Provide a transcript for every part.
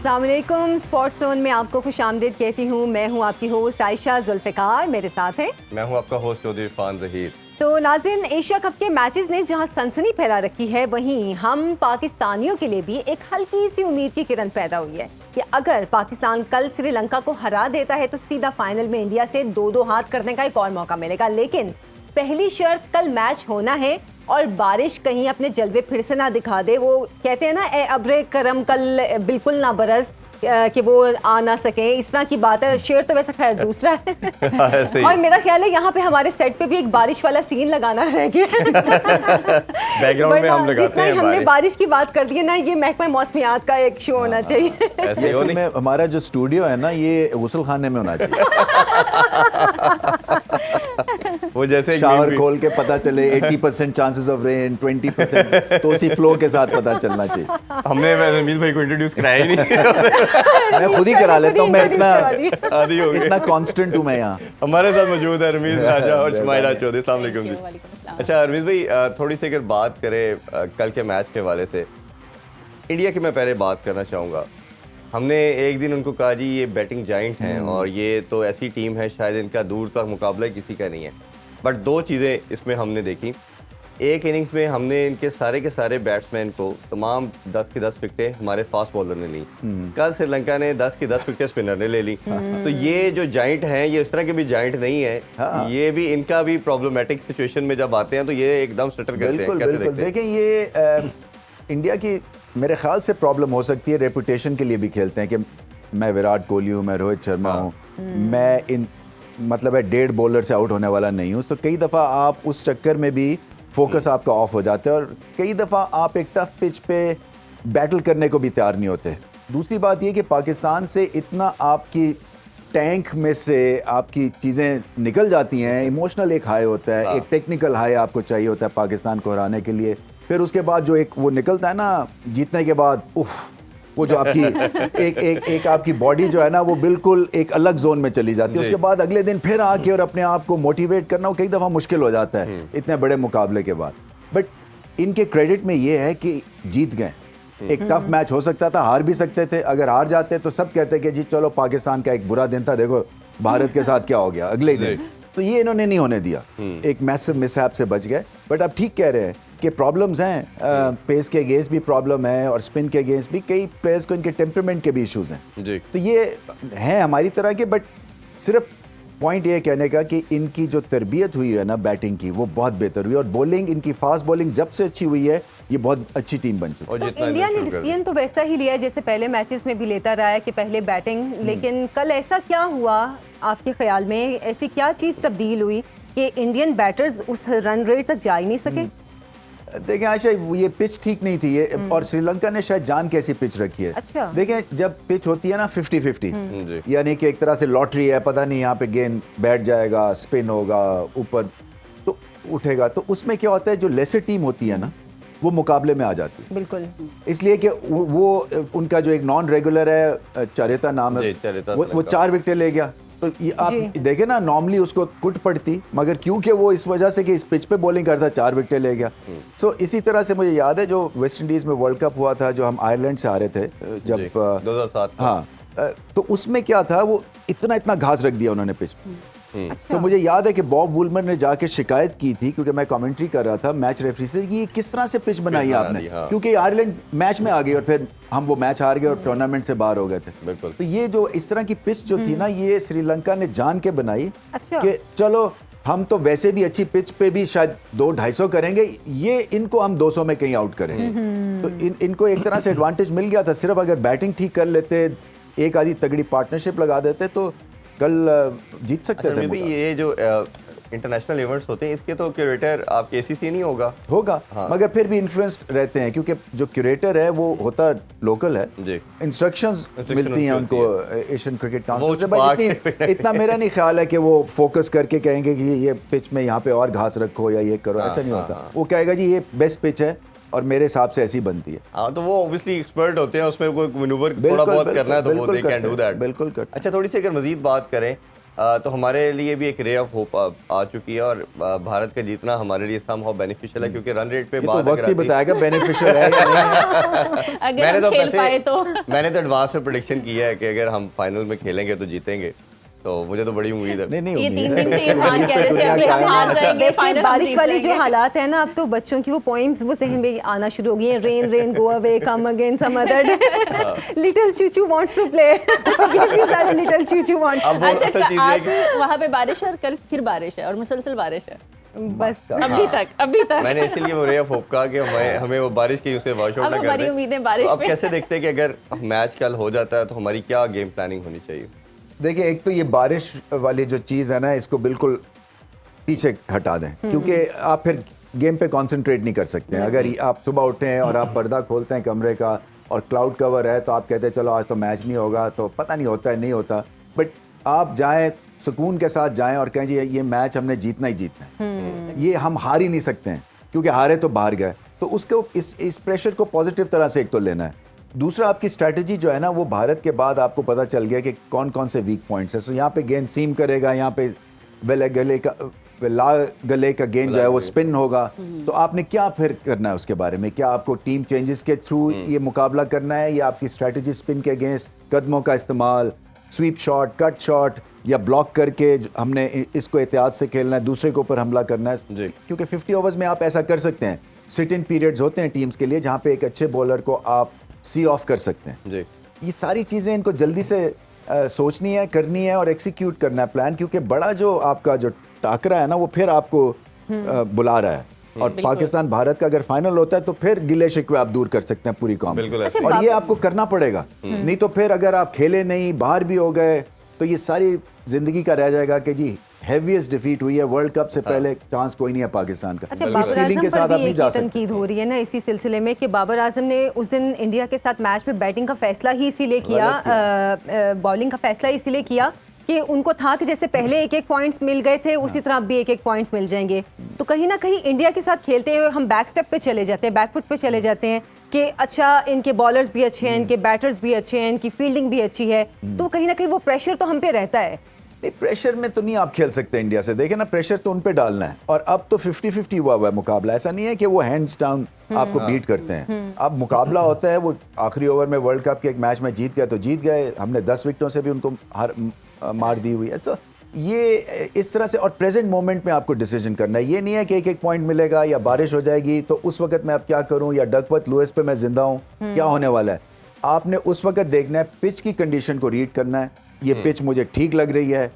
अस्सलाम वालेकुम। Spot zone में आपको खुशामदीद कहती हूँ। मैं हूँ आपकी होस्ट आयशा जुल्फ़िकार, मेरे साथ हैं। मैं हूँ आपका होस्ट चौधरी इरफान ज़हीर। तो नाज़रीन, एशिया कप के मैचेस ने जहाँ सनसनी फैला रखी है, वहीं हम पाकिस्तानियों के लिए भी एक हल्की सी उम्मीद की किरण पैदा हुई है कि अगर पाकिस्तान कल श्रीलंका को हरा देता है तो सीधा फाइनल में इंडिया से 2-2 हाथ करने का एक और मौका मिलेगा। लेकिन पहली शर्त, कल मैच होना है और बारिश कहीं अपने जलवे फिर से ना दिखा दे। वो कहते हैं ना, ए अब्रे करम कल बिल्कुल ना बरस, कि वो आ ना सके, इस तरह की बात है। शेर तो वैसे खैर दूसरा है और मेरा ख्याल है यहाँ पे हमारे सेट पे भी एक बारिश वाला सीन लगाना रह गया। बैकग्राउंड में हम लगाते हैं। हमने बारिश की बात कर दी है ना, ये महकमा मौसमियात का एक शो होना चाहिए। ऐसे में हमारा जो स्टूडियो है ना, ये गुस्ल खाने में होना चाहिए। वो जैसे शावर खोल के पता चले 80% चांसेस ऑफ रेन, 20% तो उसी फ्लो के साथ पता चलना चाहिए। हमने रमीज भाई को इंट्रोड्यूस कराया ही नहीं। मैं खुद ही करा लेता हूँ, मैं आदि हो गए। इतना कांस्टेंट हूँ मैं यहाँ। हमारे साथ मौजूद है रमीज राजा और शुमाइला चौधरी। अस्सलाम वालेकुम जी। अच्छा रमीज भाई, थोड़ी सी अगर बात करें कल के मैच के हवाले से, इंडिया की मैं पहले बात करना चाहूँगा। हमने एक दिन उनको कहा जी ये बैटिंग जाइंट हैं और ये तो ऐसी टीम है शायद इनका दूर तक मुकाबला किसी का नहीं है। बट दो चीज़ें इसमें हमने देखी। एक इनिंग्स में हमने इनके सारे के सारे बैट्समैन को तमाम 10 की 10 विकेटें हमारे फास्ट बॉलर ने ली। कल श्रीलंका ने 10 की 10 विकेट स्पिनर ने ले ली। तो ये जो जाइंट हैं, ये इस तरह के भी जाइंट नहीं है। हाँ। ये भी इनका भी प्रॉब्लमेटिक सिचुएशन में जब आते हैं तो ये एकदम स्टटर करते हैं। कैसे बिल्कुल। देखते हैं? देखें, ये इंडिया की मेरे ख्याल से प्रॉब्लम हो सकती है, रेपुटेशन के लिए भी खेलते हैं कि मैं विराट कोहली हूँ, मैं रोहित शर्मा हूँ, मैं इन मतलब है 1.5 बॉलर से आउट होने वाला नहीं हूँ। तो कई दफ़ा आप उस चक्कर में भी फोकस आपका ऑफ हो जाता है और कई दफ़ा आप एक टफ पिच पे बैटल करने को भी तैयार नहीं होते। दूसरी बात ये कि पाकिस्तान से इतना आपकी टैंक में से आपकी चीज़ें निकल जाती हैं। इमोशनल एक हाई होता है, एक टेक्निकल हाई आपको चाहिए होता है पाकिस्तान को हराने के लिए। फिर उसके बाद जो एक वो निकलता है ना जीतने के बाद, वो जो आपकी एक आपकी बॉडी जो है ना, वो बिल्कुल एक अलग जोन में चली जाती है। उसके बाद अगले दिन फिर आके और अपने आप को मोटिवेट करना वो कई दफ़ा मुश्किल हो जाता है इतने बड़े मुकाबले के बाद। बट इनके क्रेडिट में ये है कि जीत गए। एक टफ मैच हो सकता था, हार भी सकते थे। अगर हार जाते तो सब कहते कि जी चलो पाकिस्तान का एक बुरा दिन था, देखो भारत के साथ क्या हो गया अगले दिन। तो ये इन्होंने नहीं होने दिया, एक मैसिव मिसहैप से बच गए। बट आप ठीक कह रहे हैं कि प्रॉब्लम्स हैं, पेस के अगेंस्ट भी प्रॉब्लम है और स्पिन के अगेंस्ट भी। कई प्लेयर्स को इनके टेम्परामेंट के भी इश्यूज हैं जी। तो ये हैं हमारी तरह के। बट सिर्फ पॉइंट ये कहने का कि इनकी जो तरबियत हुई है ना बैटिंग की, वो बहुत बेहतर हुई और बॉलिंग, इनकी फास्ट बॉलिंग जब से अच्छी हुई है, ये बहुत अच्छी टीम बन चुकी है। तो इंडिया ने डिसीजन तो वैसा ही लिया जैसे पहले मैचेस में भी लेता रहा है कि पहले बैटिंग। लेकिन कल ऐसा क्या हुआ आपके ख्याल में, ऐसी क्या चीज़ तब्दील हुई कि इंडियन बैटर्स उस रन रेट तक जा ही नहीं सके? देखें आयशा, ये पिच ठीक नहीं थी ये, और श्रीलंका ने शायद जान के ऐसी पिच रखी है। अच्छा। देखें, जब पिच होती है ना 50-50, यानी कि एक तरह से लॉटरी है, पता नहीं यहाँ पे गेंद बैठ जाएगा, स्पिन होगा, ऊपर तो उठेगा, तो उसमें क्या होता है, जो लेसर टीम होती है ना, वो मुकाबले में आ जाती है। बिल्कुल। इसलिए कि वो उनका जो एक नॉन रेगुलर है, चरिता नाम है, वो 4 विकेट ले गया। तो ये आप देखें ना, नॉर्मली उसको कुट पड़ती, मगर क्योंकि वो इस वजह से कि इस पिच पे बॉलिंग करता 4 विकेट ले गया। सो इसी तरह से मुझे याद है जो वेस्ट इंडीज में वर्ल्ड कप हुआ था, जो हम आयरलैंड से आ रहे थे जब 2007। हाँ, तो उसमें क्या था, वो इतना घास रख दिया उन्होंने पिच पे। तो मुझे याद है कि बॉब वुलमर ने जाके शिकायत की थी, क्योंकि मैं कमेंट्री कर रहा था मैच रेफरी से, कि ये किस तरह से पिच बनाई है आपने। क्योंकि आयरलैंड मैच में आ गई और फिर हम वो मैच हार गए और टूर्नामेंट से बाहर हो गए थे। तो ये जो इस तरह की पिच जो थी ना, ये श्रीलंका ने जान के बनाई कि चलो हम तो वैसे भी अच्छी पिच पे भी शायद 200-250 करेंगे, ये इनको हम 200 में कहीं आउट करेंगे। तो इनको एक तरह से एडवांटेज मिल गया था। सिर्फ अगर बैटिंग ठीक कर लेते, एक आधी तगड़ी पार्टनरशिप लगा देते, तो कल जीत सकते थे। भी ये जो इंटरनेशनल इवेंट्स होते हैं, इसके तो क्यूरेटर आप केसीसी नहीं होगा। हाँ। मगर फिर भी इन्फ्लुएंस्ड रहते हैं, क्योंकि जो क्यूरेटर है वो होता लोकल है जी। इंस्ट्रक्शंस मिलती हैं उनको एशियन क्रिकेट काउंसिल से। भाई इतना मेरा नहीं ख्याल है कि वो फोकस करके कहेंगे कि ये पिच में यहाँ पे और घास रखो या ये करो, ऐसा नहीं होता। वो कहेगा जी ये बेस्ट पिच है और मेरे हिसाब से ऐसी बनती है। हाँ, तो वो ऑब्वियसली एक्सपर्ट होते हैं, उसमें कोई मैनूवर थोड़ा बहुत करना है तो वो दे कैन डू दैट। बिल्कुल। अच्छा, थोड़ी सी अगर मजीद बात करें, तो हमारे लिए भी एक रे ऑफ होप आ चुकी है, और भारत का जीतना हमारे लिए समहाउ बेनिफिशियल है, क्योंकि रन रेट पे ये बात तो वक्त ही बताएगा बेनिफिशियल है या नहीं है। अगर मैंने हम तो खेल पाए तो मैंने तो एडवांस में प्रेडिक्शन किया है कि अगर हम फाइनल में खेलेंगे तो जीतेंगे, तो मुझे तो बड़ी उम्मीद है। नहीं ये उम्मीद 3 है। दिन से इरफान कह रहे थे दुनिया अभी हम कायम हार है। जाएंगे, वैसे फाइनल बारिश वाली जो हालात है ना, अब तो बच्चों की वो पोइम्स वो जहन में आना शुरू हो गई हैं। Rain rain go away come again some other day, little चूचू wants to play, give me that little चूचू वांट्स। अब वो असल अच्छा, चीज़ ये है आज कि भी वहाँ पे बारिश है और कल फिर बारिश है और मुसलसल बारिश है बस अभी तक मैंने इसीलिए वो रे ऑफ होप कहा कि हमें वो बारिश की उससे वॉश आउट अब ना कर हमारी दें। उम्मीदें बारिश तो अब पे। कैसे देखते हैं कि अगर मैच कल हो जाता है तो हमारी क्या गेम प्लानिंग होनी चाहिए? देखिए, एक तो ये बारिश वाली जो चीज़ है ना, इसको बिल्कुल पीछे हटा दें, क्योंकि आप फिर गेम पे कंसंट्रेट नहीं कर सकते हैं। अगर आप सुबह उठे और आप पर्दा खोलते हैं कमरे का और क्लाउड कवर है, तो आप कहते हैं चलो आज तो मैच नहीं होगा, तो पता नहीं होता है नहीं होता, बट आप जाएं सुकून के साथ जाएं और कहें जी ये मैच हमने जीतना ही जीतना है, ये हम हार ही नहीं सकते हैं, क्योंकि हारे तो बाहर गए। तो उसको इस प्रेशर को पॉजिटिव तरह से एक तो लेना है। दूसरा, आपकी स्ट्रैटेजी जो है ना, वो भारत के बाद आपको पता चल गया कि कौन कौन से वीक पॉइंट्स हैं। सो यहाँ पे गेंद सीम करेगा, यहाँ पे ला गले का गेंद जो है वो स्पिन होगा, तो आपने क्या फिर करना है उसके बारे में? क्या आपको टीम चेंजेस के थ्रू ये मुकाबला करना है, या आपकी स्ट्रैटेजी स्पिन के अगेंस्ट कदमों का इस्तेमाल, स्वीप शॉट, कट शॉट, या ब्लॉक करके हमने इसको एहतियात से खेलना है, दूसरे के ऊपर हमला करना है? क्योंकि 50 ओवर्स में आप ऐसा कर सकते हैं। सिट इन पीरियड्स होते हैं टीम्स के लिए, जहाँ पे एक अच्छे बॉलर को आप सी ऑफ कर सकते हैं। जी, ये सारी चीज़ें इनको जल्दी से सोचनी है, करनी है और एक्सिक्यूट करना है प्लान, क्योंकि बड़ा जो आपका जो टाकरा है ना, वो फिर आपको बुला रहा है। और पाकिस्तान भारत का अगर फाइनल होता है तो फिर गिले शिकवे आप दूर कर सकते हैं पूरी कौम से। बिल्कुल ऐसे। और ये आपको करना पड़ेगा, नहीं तो फिर अगर आप खेले नहीं, बाहर भी हो गए, तो ये सारी जिंदगी का रह जाएगा कि जी हेवीएस्ट डिफीट हुई है, वर्ल्ड कप से पहले चांस कोई नहीं है पाकिस्तान का। अच्छा, इस बाबर फीलिंग आजम के पर साथ आप भी नहीं एक जा ही सकते। तनकीद हो रही है ना इसी सिलसिले में कि बाबर आजम ने उस दिन इंडिया के साथ मैच में बैटिंग का फैसला ही इसीलिए किया, बॉलिंग का फैसला इसीलिए किया कि उनको था कि जैसे पहले एक एक पॉइंट्स मिल गए थे, उसी तरह अब भी एक एक पॉइंट्स मिल जाएंगे। तो कहीं ना कहीं इंडिया के साथ खेलते हुए हम बैक स्टेप पे चले जाते हैं, बैकफुट पे चले जाते हैं कि अच्छा इनके बॉलर्स भी अच्छे हैं, इनके बैटर्स भी अच्छे हैं, इनकी फील्डिंग भी अच्छी है, तो कहीं ना कहीं वो प्रेशर तो हम पे रहता है। नहीं, प्रेशर में तो नहीं आप खेल सकते इंडिया से, देखे ना, प्रेशर तो उन पे डालना है। और अब तो 50-50 हुआ है मुकाबला, ऐसा नहीं है कि वो हैंड्स डाउन आपको बीट करते हैं। अब मुकाबला होता है, वो आखिरी ओवर में वर्ल्ड कप के एक मैच में जीत गए तो जीत गए, हमने 10 विकेटों से भी उनको मार दी हुई है। सो ये इस तरह से, और प्रेजेंट मोमेंट में आपको डिसीजन करना है। ये नहीं है कि एक एक पॉइंट मिलेगा या बारिश हो जाएगी तो उस वक्त मैं अब क्या करूं, या डकवर्थ लुइस पे मैं जिंदा हूं, क्या होने वाला है। आपने उस वक्त देखना है, पिच की कंडीशन को रीड करना है, ये पिच मुझे ठीक लग रही है,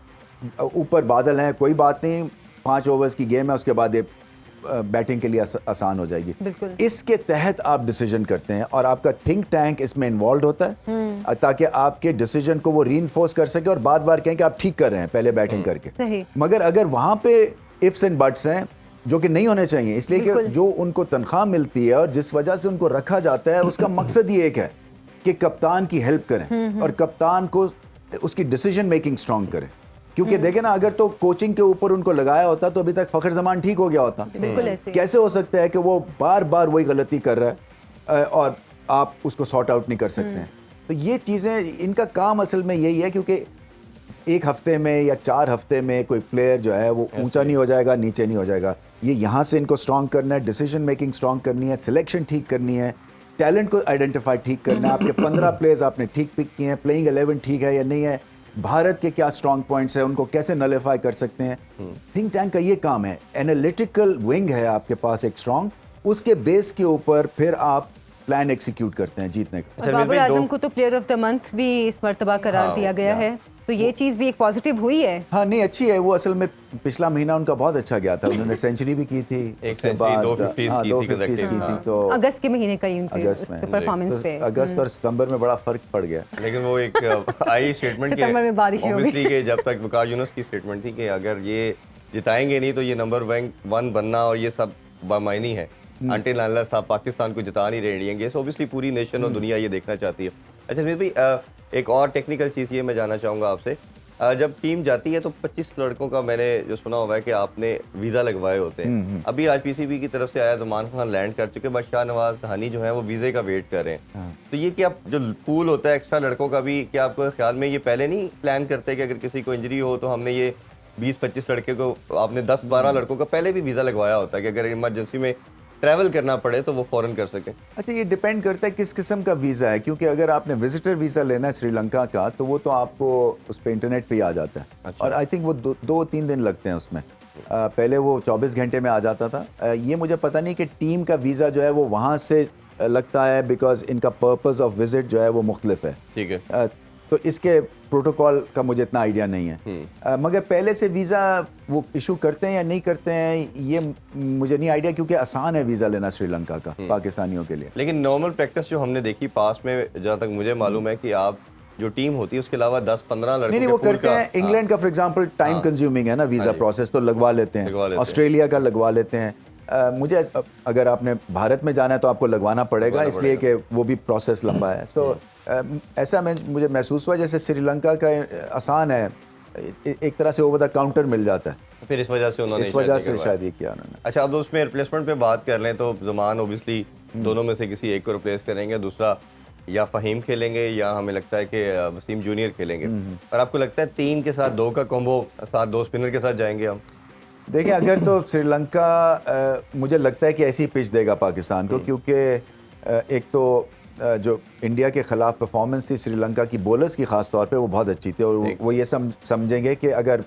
ऊपर बादल हैं, कोई बात नहीं, 5 ओवर्स की गेम है, उसके बाद ये बैटिंग के लिए आसान हो जाएगी। बिल्कुल। इसके तहत आप डिसीजन करते हैं और आपका थिंक टैंक इसमें इन्वॉल्व होता है, ताकि आपके डिसीजन को वो रीइंफोर्स कर सके और बार बार कहें कि आप ठीक कर रहे हैं पहले बैटिंग करके। सही। मगर अगर वहां पे इफ्स एंड बट्स हैं जो कि नहीं होने चाहिए, इसलिए कि बिल्कुल। जो उनको तनख्वाह मिलती है और जिस वजह से उनको रखा जाता है, उसका मकसद ही एक है कि कप्तान की हेल्प करें और कप्तान को उसकी डिसीजन मेकिंग स्ट्रांग करें। क्योंकि देखें ना, अगर तो कोचिंग के ऊपर उनको लगाया होता तो अभी तक फखर जमान ठीक हो गया होता। बिल्कुल ऐसे। कैसे हो सकता है कि वो बार बार वही गलती कर रहा है और आप उसको सॉर्ट आउट नहीं कर सकते हैं? तो ये चीज़ें, इनका काम असल में यही है, क्योंकि एक हफ्ते में या 4 हफ्ते में कोई प्लेयर जो है वो ऊंचा नहीं हो जाएगा, नीचे नहीं हो जाएगा। ये यहाँ से इनको स्ट्रॉन्ग करना है, डिसीजन मेकिंग स्ट्रॉन्ग करनी है, सिलेक्शन ठीक करनी है, टैलेंट को आइडेंटिफाई ठीक करना है। आपके 15 प्लेयर्स आपने ठीक पिक किए हैं, प्लेइंग 11 ठीक है या नहीं है, भारत के क्या स्ट्रॉन्ग पॉइंट्स हैं, उनको कैसे नलिफाई कर सकते हैं। थिंक टैंक का ये काम है, एनालिटिकल विंग है आपके पास एक स्ट्रॉन्ग, उसके बेस के ऊपर फिर आप प्लान एग्जीक्यूट करते हैं जीतने का। और बाबर आजम को तो प्लेयर ऑफ द मंथ भी इस मर्तबा करार दिया गया है, तो ये चीज़ भी एक पॉजिटिव हुई है। हाँ, नहीं, अच्छी है वो। असल में पिछला महीना उनका बहुत अच्छा गया था, उन्होंने सेंचुरी भी की थी, एक उसके सेंचुरी, बाद 2 50s हाँ, की 2 थी 50s की consecutive, थी, तो अगस्त के महीने का ही उनके अगस्त में परफॉर्मेंस पे। अगस्त और सितंबर में बड़ा फर्क पड़ गया। लेकिन वो एक आई स्टेटमेंट के सितंबर में बारिश होगी। ऑब्वियसली कि जब तक वकार यूनुस की स्टेटमेंट थी कि अगर ये जिताएंगे नहीं तो ये नंबर 1 बनना और ये सब बामायनी है, अंटिल अनलेस साहब पाकिस्तान को जिता नहीं रहे इंडियन गेम्स। ऑब्वियसली पूरी नेशन और दुनिया ये देखना चाहती है। अच्छा स्मिथ भाई, एक और टेक्निकल चीज़ ये मैं जानना चाहूँगा आपसे जब टीम जाती है तो 25 लड़कों का मैंने जो सुना हुआ है कि आपने वीज़ा लगवाए होते हैं। अभी आज पीसीबी की तरफ से आया ज़मान खान लैंड कर चुके, बस शाहनवाज धानी जो है वो वीज़े का वेट कर रहे हैं। तो ये क्या जो पूल होता है एक्स्ट्रा लड़कों का भी, क्या आपको ख्याल में ये पहले नहीं प्लान करते कि अगर किसी को इंजरी हो तो हमने ये 20-25 लड़के को, आपने 10-12 लड़कों का पहले भी वीज़ा लगवाया होता है कि अगर इमरजेंसी में ट्रैवल करना पड़े तो वो फौरन कर सकें? अच्छा, ये डिपेंड करता है किस किस्म का वीज़ा है, क्योंकि अगर आपने विजिटर वीज़ा लेना है श्रीलंका का तो वो तो आपको उस पर इंटरनेट पे ही आ जाता है। अच्छा। और आई थिंक वो 2-3 दिन लगते हैं उसमें। पहले वो 24 घंटे में आ जाता था। ये मुझे पता नहीं कि टीम का वीज़ा जो है वो वहाँ से लगता है, बिकॉज इनका पर्पस ऑफ विजिट जो है वो मुख्तलिफ है। ठीक है। तो इसके प्रोटोकॉल का मुझे इतना आइडिया नहीं है। मगर पहले से वीज़ा वो इशू करते हैं या नहीं करते हैं ये मुझे नहीं आइडिया, क्योंकि आसान है वीज़ा लेना श्रीलंका का पाकिस्तानियों के लिए। लेकिन नॉर्मल प्रैक्टिस जो हमने देखी पास में, जहाँ तक मुझे मालूम है कि आप जो टीम होती है उसके अलावा 10-15 लड़कों नहीं, वो करते हैं। इंग्लैंड का फॉर एग्जांपल टाइम कंज्यूमिंग है ना वीज़ा प्रोसेस, तो लगवा लेते हैं। ऑस्ट्रेलिया का लगवा लेते हैं। मुझे अगर आपने भारत में जाना है तो आपको लगवाना पड़ेगा, इसलिए कि वो भी प्रोसेस लंबा है। सो ऐसा मुझे महसूस हुआ जैसे श्रीलंका का आसान है, एक तरह से ओवर द काउंटर मिल जाता है। फिर इस वजह से शायद ये किया उन्होंने। अच्छा, अब उसमें रिप्लेसमेंट पे बात कर लें तो ज़मान ओबियसली दोनों में से किसी एक को रिप्लेस करेंगे, दूसरा या फ़हीम खेलेंगे या हमें लगता है कि वसीम जूनियर खेलेंगे। और आपको लगता है 3 के साथ 2 का कॉम्बो, साथ 2 स्पिनर के साथ जाएंगे हम? देखिए, अगर तो श्रीलंका मुझे लगता है कि ऐसी पिच देगा पाकिस्तान को, क्योंकि एक तो जो इंडिया के ख़िलाफ़ परफॉर्मेंस थी श्रीलंका की बॉलर्स की ख़ास तौर पे, वो बहुत अच्छी थी। और वो ये समझेंगे कि अगर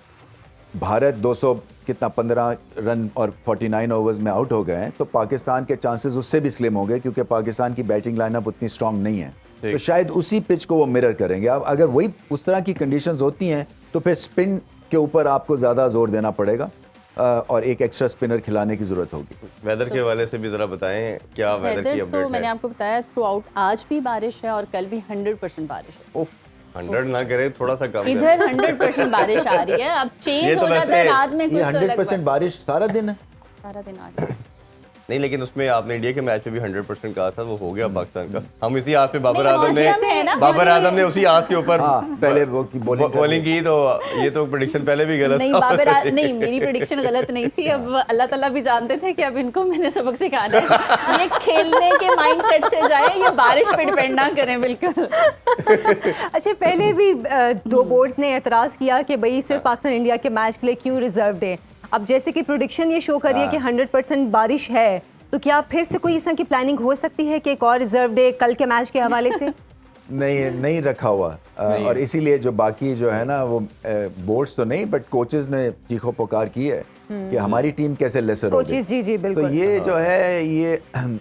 भारत 15 रन और 49 ओवर्स में आउट हो गए हैं तो पाकिस्तान के चांसेस उससे भी स्लिम हो गए, क्योंकि पाकिस्तान की बैटिंग लाइनअप उतनी स्ट्रांग नहीं है। तो शायद उसी पिच को वो मिरर करेंगे। अब अगर वही उस तरह की कंडीशंस होती हैं तो फिर स्पिन के ऊपर आपको ज़्यादा जोर देना पड़ेगा और एक एक्स्ट्रा स्पिनर खिलाने की जरूरत होगी। वेदर के हवाले से भी जरा बताएं, क्या वेदर की अपडेट तो है? मैंने आपको बताया थ्रू आउट आज भी बारिश है और कल भी 100% बारिश है। 100 ना करे, थोड़ा सा कम इधर 100% बारिश आ रही है। अब चेंज हो जाता है रात में कुछ, ये तो 100% बारिश सारा दिन है, सारा दिन आ रही है। नहीं, लेकिन उसमें आपने इंडिया के मैच में भी 100% कहा था, वो हो गया पाकिस्तान का। हम इसी आस पे बाबर आजम ने उसी आस के ऊपर पहले वो बॉलिंग की, तो ये तो प्रेडिक्शन पहले भी गलत नहीं, नहीं, मेरी प्रेडिक्शन गलत नहीं थी। अब अल्लाह ताला भी जानते थे कि अब इनको मैंने सबक सिखाना है, ये खेलने के माइंडसेट से जाए, ये बारिश पे डिपेंड ना करें बिल्कुल। अच्छा, पहले भी 2 बोर्ड्स ने एतराज़ किया कि भाई सिर्फ पाकिस्तान इंडिया के मैच के लिए क्यों रिजर्व डे। अब जैसे कि प्रेडिक्शन ये शो कर रही है कि 100% बारिश है, तो क्या फिर से कोई इस तरह की प्लानिंग हो सकती है कि एक और रिजर्व डे कल के मैच के हवाले से? नहीं रखा हुआ। और इसीलिए जो बाकी जो है ना वो बोर्ड्स तो नहीं, बट कोचेस ने चीखो पुकार की है कि हमारी टीम कैसे लेसर हो गई। जी बिल्कुल। तो ये जो है ये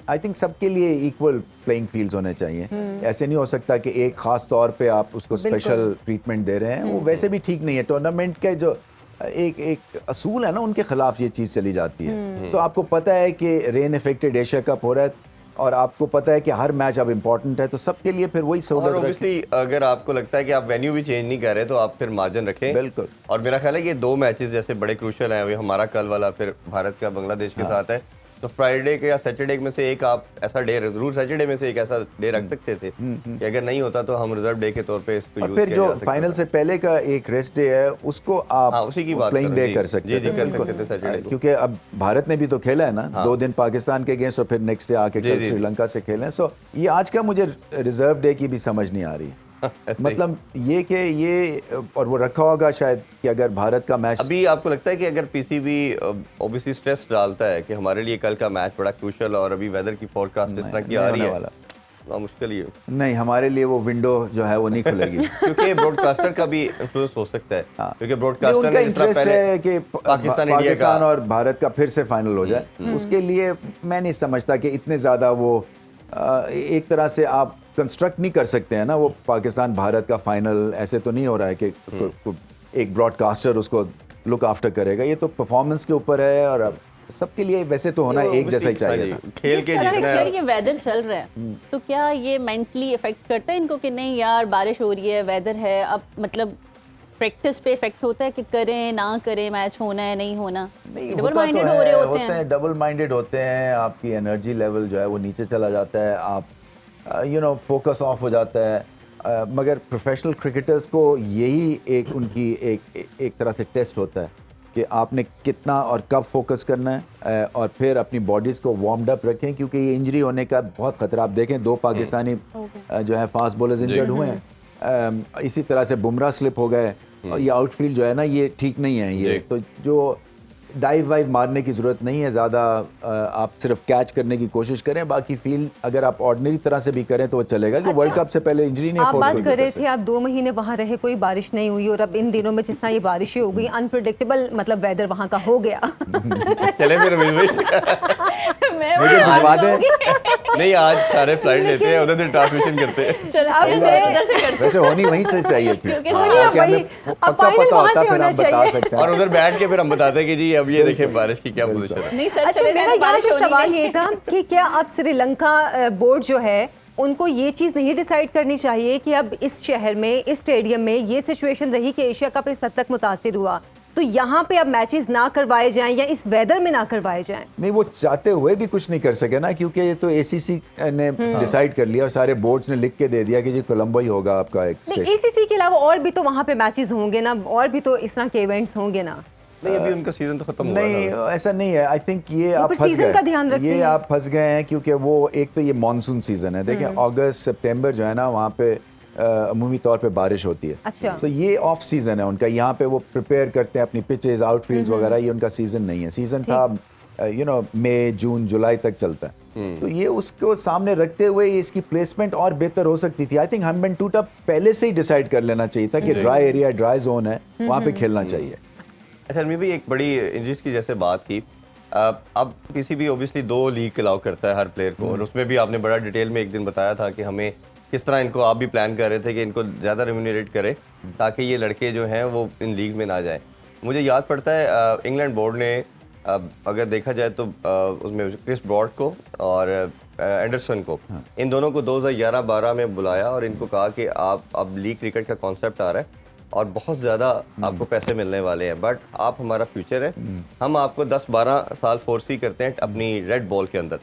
आई थिंक सबके लिए इक्वल प्लेइंग फील्ड्स होने चाहिए। ऐसे नहीं हो सकता कि एक खास तौर पे आप उसको स्पेशल ट्रीटमेंट दे रहे हैं, वो वैसे भी ठीक नहीं है। टूर्नामेंट के जो एक असूल है ना, उनके खिलाफ ये चीज़ चली जाती है। तो आपको पता है कि रेन इफेक्टेड एशिया कप हो रहा है और आपको पता है कि हर मैच अब इम्पोर्टेंट है, तो सबके लिए फिर वही और ऑब्वियसली अगर आपको लगता है कि आप वेन्यू भी चेंज नहीं कर रहे तो आप फिर मार्जिन रखें। बिल्कुल। और मेरा ख्याल है कि 2 मैचेस जैसे बड़े क्रूशियल हैं, अभी हमारा कल वाला, फिर भारत का बांग्लादेश के साथ है, तो फ्राइडे के या सैटरडे में से एक आप ऐसा डे जरूर, सैटरडे में से एक ऐसा डे रख सकते थे कि अगर नहीं होता तो हम रिजर्व डे के तौर पे इसको यूज किया जा सकता है। फिर जो फाइनल से पहले का एक रेस्ट डे है उसको आप उसी की बात प्लेइंग डे कर सकते हैं। जी कर सकते थे सैटरडे को, क्योंकि अब भारत ने भी तो खेला है ना, 2 दिन पाकिस्तान के अगेंस्ट और फिर नेक्स्ट डे आके कल श्रीलंका से खेले। सो ये आज का मुझे रिजर्व डे की भी समझ नहीं आ रही है। मतलब ये कि ये और वो रखा होगा शायद कि अगर भारत का मैच, अभी आपको लगता है कि अगर पीसीबी ऑब्वियसली स्ट्रेस डालता है कि हमारे लिए कल का मैच बड़ा क्रूशियल और अभी वेदर की फोरकास्ट इस तरह की आ रही है, बड़ा मुश्किल ही है। नहीं, हमारे लिए वो विंडो जो है वो नहीं खुलेगी क्योंकि ब्रॉडकास्टर का भी इन्फ्लुएंस हो सकता है। क्योंकि ब्रॉडकास्टर ने इस तरह पहले कि पाकिस्तान और भारत का फिर से फाइनल हो जाए, उसके लिए मैं नहीं समझता कि इतने ज़्यादा वो एक तरह से आप कंस्ट्रक्ट नहीं कर सकते हैं ना। वो पाकिस्तान भारत का फाइनल ऐसे तो नहीं हो रहा है कि एक ब्रॉडकास्टर उसको लुक आफ्टर करेगा। ये तो परफॉर्मेंस के ऊपर है और अब सबके लिए वैसे तो होना एक जैसा ही चाहिए था। खेल के जितना ये वेदर चल रहा है तो क्या ये मेंटली इफेक्ट करता है इनको कि नहीं यार बारिश हो रही है, वेदर है, अब मतलब प्रैक्टिस पे इफेक्ट होता है कि करें ना करें, मैच होना है नहीं होना? डबल माइंडेड हो रहे होते हैं, डबल माइंडेड होते हैं। आपकी एनर्जी लेवल जो है वो नीचे चला जाता है, आप फोकस ऑफ हो जाता है। मगर प्रोफेशनल क्रिकेटर्स को यही एक उनकी एक तरह से टेस्ट होता है कि आपने कितना और कब फोकस करना है, और फिर अपनी बॉडीज़ को वार्म्ड अप रखें, क्योंकि ये इंजरी होने का बहुत खतरा। आप देखें 2 पाकिस्तानी जो है फास्ट बॉलर्स इंजर्ड हुए हैं, इसी तरह से बुमराह स्लिप हो गए, और ये आउटफील्ड जो है ना ये ठीक नहीं है। ये तो जो डाइव वाइव मारने की ज़रूरत नहीं है ज़्यादा, आप सिर्फ कैच करने की कोशिश करें। बाकी फील्ड अगर आप ऑर्डिनरी तरह से भी करें तो वो चलेगा, कि वर्ल्ड कप से पहले इंजरी नहीं आप बात कर रहे सकते। थे आप 2 महीने वहाँ रहे, कोई बारिश नहीं हुई, और अब इन दिनों में जिस तरह ये बारिशें हो गई, अनप्रेडिक्टेबल मतलब वेदर वहाँ का हो गया। चले फिर रमीज भाई, मुझे भिजवा दें। नहीं आज सारे फ्लाइट लेते हैं, उधर से ट्रांसमिशन करते हैं। चलो अब अब मैं- उधर से करते वैसे होनी वहीं से चाहिए थी, क्योंकि ताकि हमें वही, पक्का अब final पता वहाँ होता, से फिर होना हम बता चाहिए। सकते हैं। और उधर बैठ के फिर हम बताते हैं कि जी अब ये देखें बारिश की क्या पोजीशन है। नहीं सर अच्छा, चले मेरा जाए, यहाँ बारिश पे होनी सवाल नहीं। ये था कि क्या अब श्रीलंका बोर्ड जो है उनको ये चीज़ नहीं डिसाइड करनी चाहिए कि अब इस शहर में, इस स्टेडियम में ये सिचुएशन रही कि एशिया कप इस हद तक मुतासिर हुआ, तो यहाँ पे अब मैचेस ना करवाए जाएं या इस वेदर में ना करवाए जाएं? नहीं, वो चाहते हुए भी कुछ नहीं कर सके ना, क्योंकि ये तो एसीसी ने डिसाइड कर लिया और सारे बोर्ड्स ने लिख के दे दिया कि जी कोलंबो ही होगा आपका एक नहीं, सेशन। एसीसी के अलावा और भी तो वहाँ पे मैचेस होंगे ना, और भी तो इस तरह के इवेंट्स होंगे ना। नहीं अभी उनका सीजन तो खत्म हुआ नहीं ना। ऐसा नहीं है। आई थिंक ये आप ऊपर फंस season का ध्यान गए, रखते ये हैं। आप फंस गए हैं, क्योंकि वो एक तो ये मानसून सीजन है। देखिए अगस्त सितंबर जो है ना वहाँ पे अमूमी तौर पे बारिश होती है। अच्छा। तो ये ऑफ सीजन है उनका, यहाँ पे वो प्रिपेयर करते हैं अपनी पिचेस, आउटफील्ड्स वगैरह। ये उनका सीजन नहीं है। सीजन था मई जून जुलाई तक चलता है। तो ये उसको सामने रखते हुए इसकी प्लेसमेंट और बेहतर हो सकती थी। आई थिंक हम्बन टूटा पहले से ही डिसाइड कर लेना चाहिए था कि ड्राई एरिया, ड्राई जोन है, वहाँ पे खेलना चाहिए। अच्छा अरमी भाई, एक बड़ी इंजरीज की जैसे बात की, अब किसी भी ओबियसली 2 लीग अलाउ करता है हर प्लेयर को, और उसमें भी आपने बड़ा डिटेल में एक दिन बताया था कि हमें किस तरह इनको, आप भी प्लान कर रहे थे कि इनको ज़्यादा रेम्यूनरेट करें ताकि ये लड़के जो हैं वो इन लीग में ना जाएं। मुझे याद पड़ता है इंग्लैंड बोर्ड ने अगर देखा जाए तो उसमें क्रिस ब्रॉड को और एंडरसन को, इन दोनों को 2011-12 में बुलाया और इनको कहा कि आप अब लीग क्रिकेट का कॉन्सेप्ट आ रहा है और बहुत ज़्यादा आपको पैसे मिलने वाले हैं, बट आप हमारा फ्यूचर है, हम आपको 10-12 साल फोर्सी करते हैं अपनी रेड बॉल के अंदर।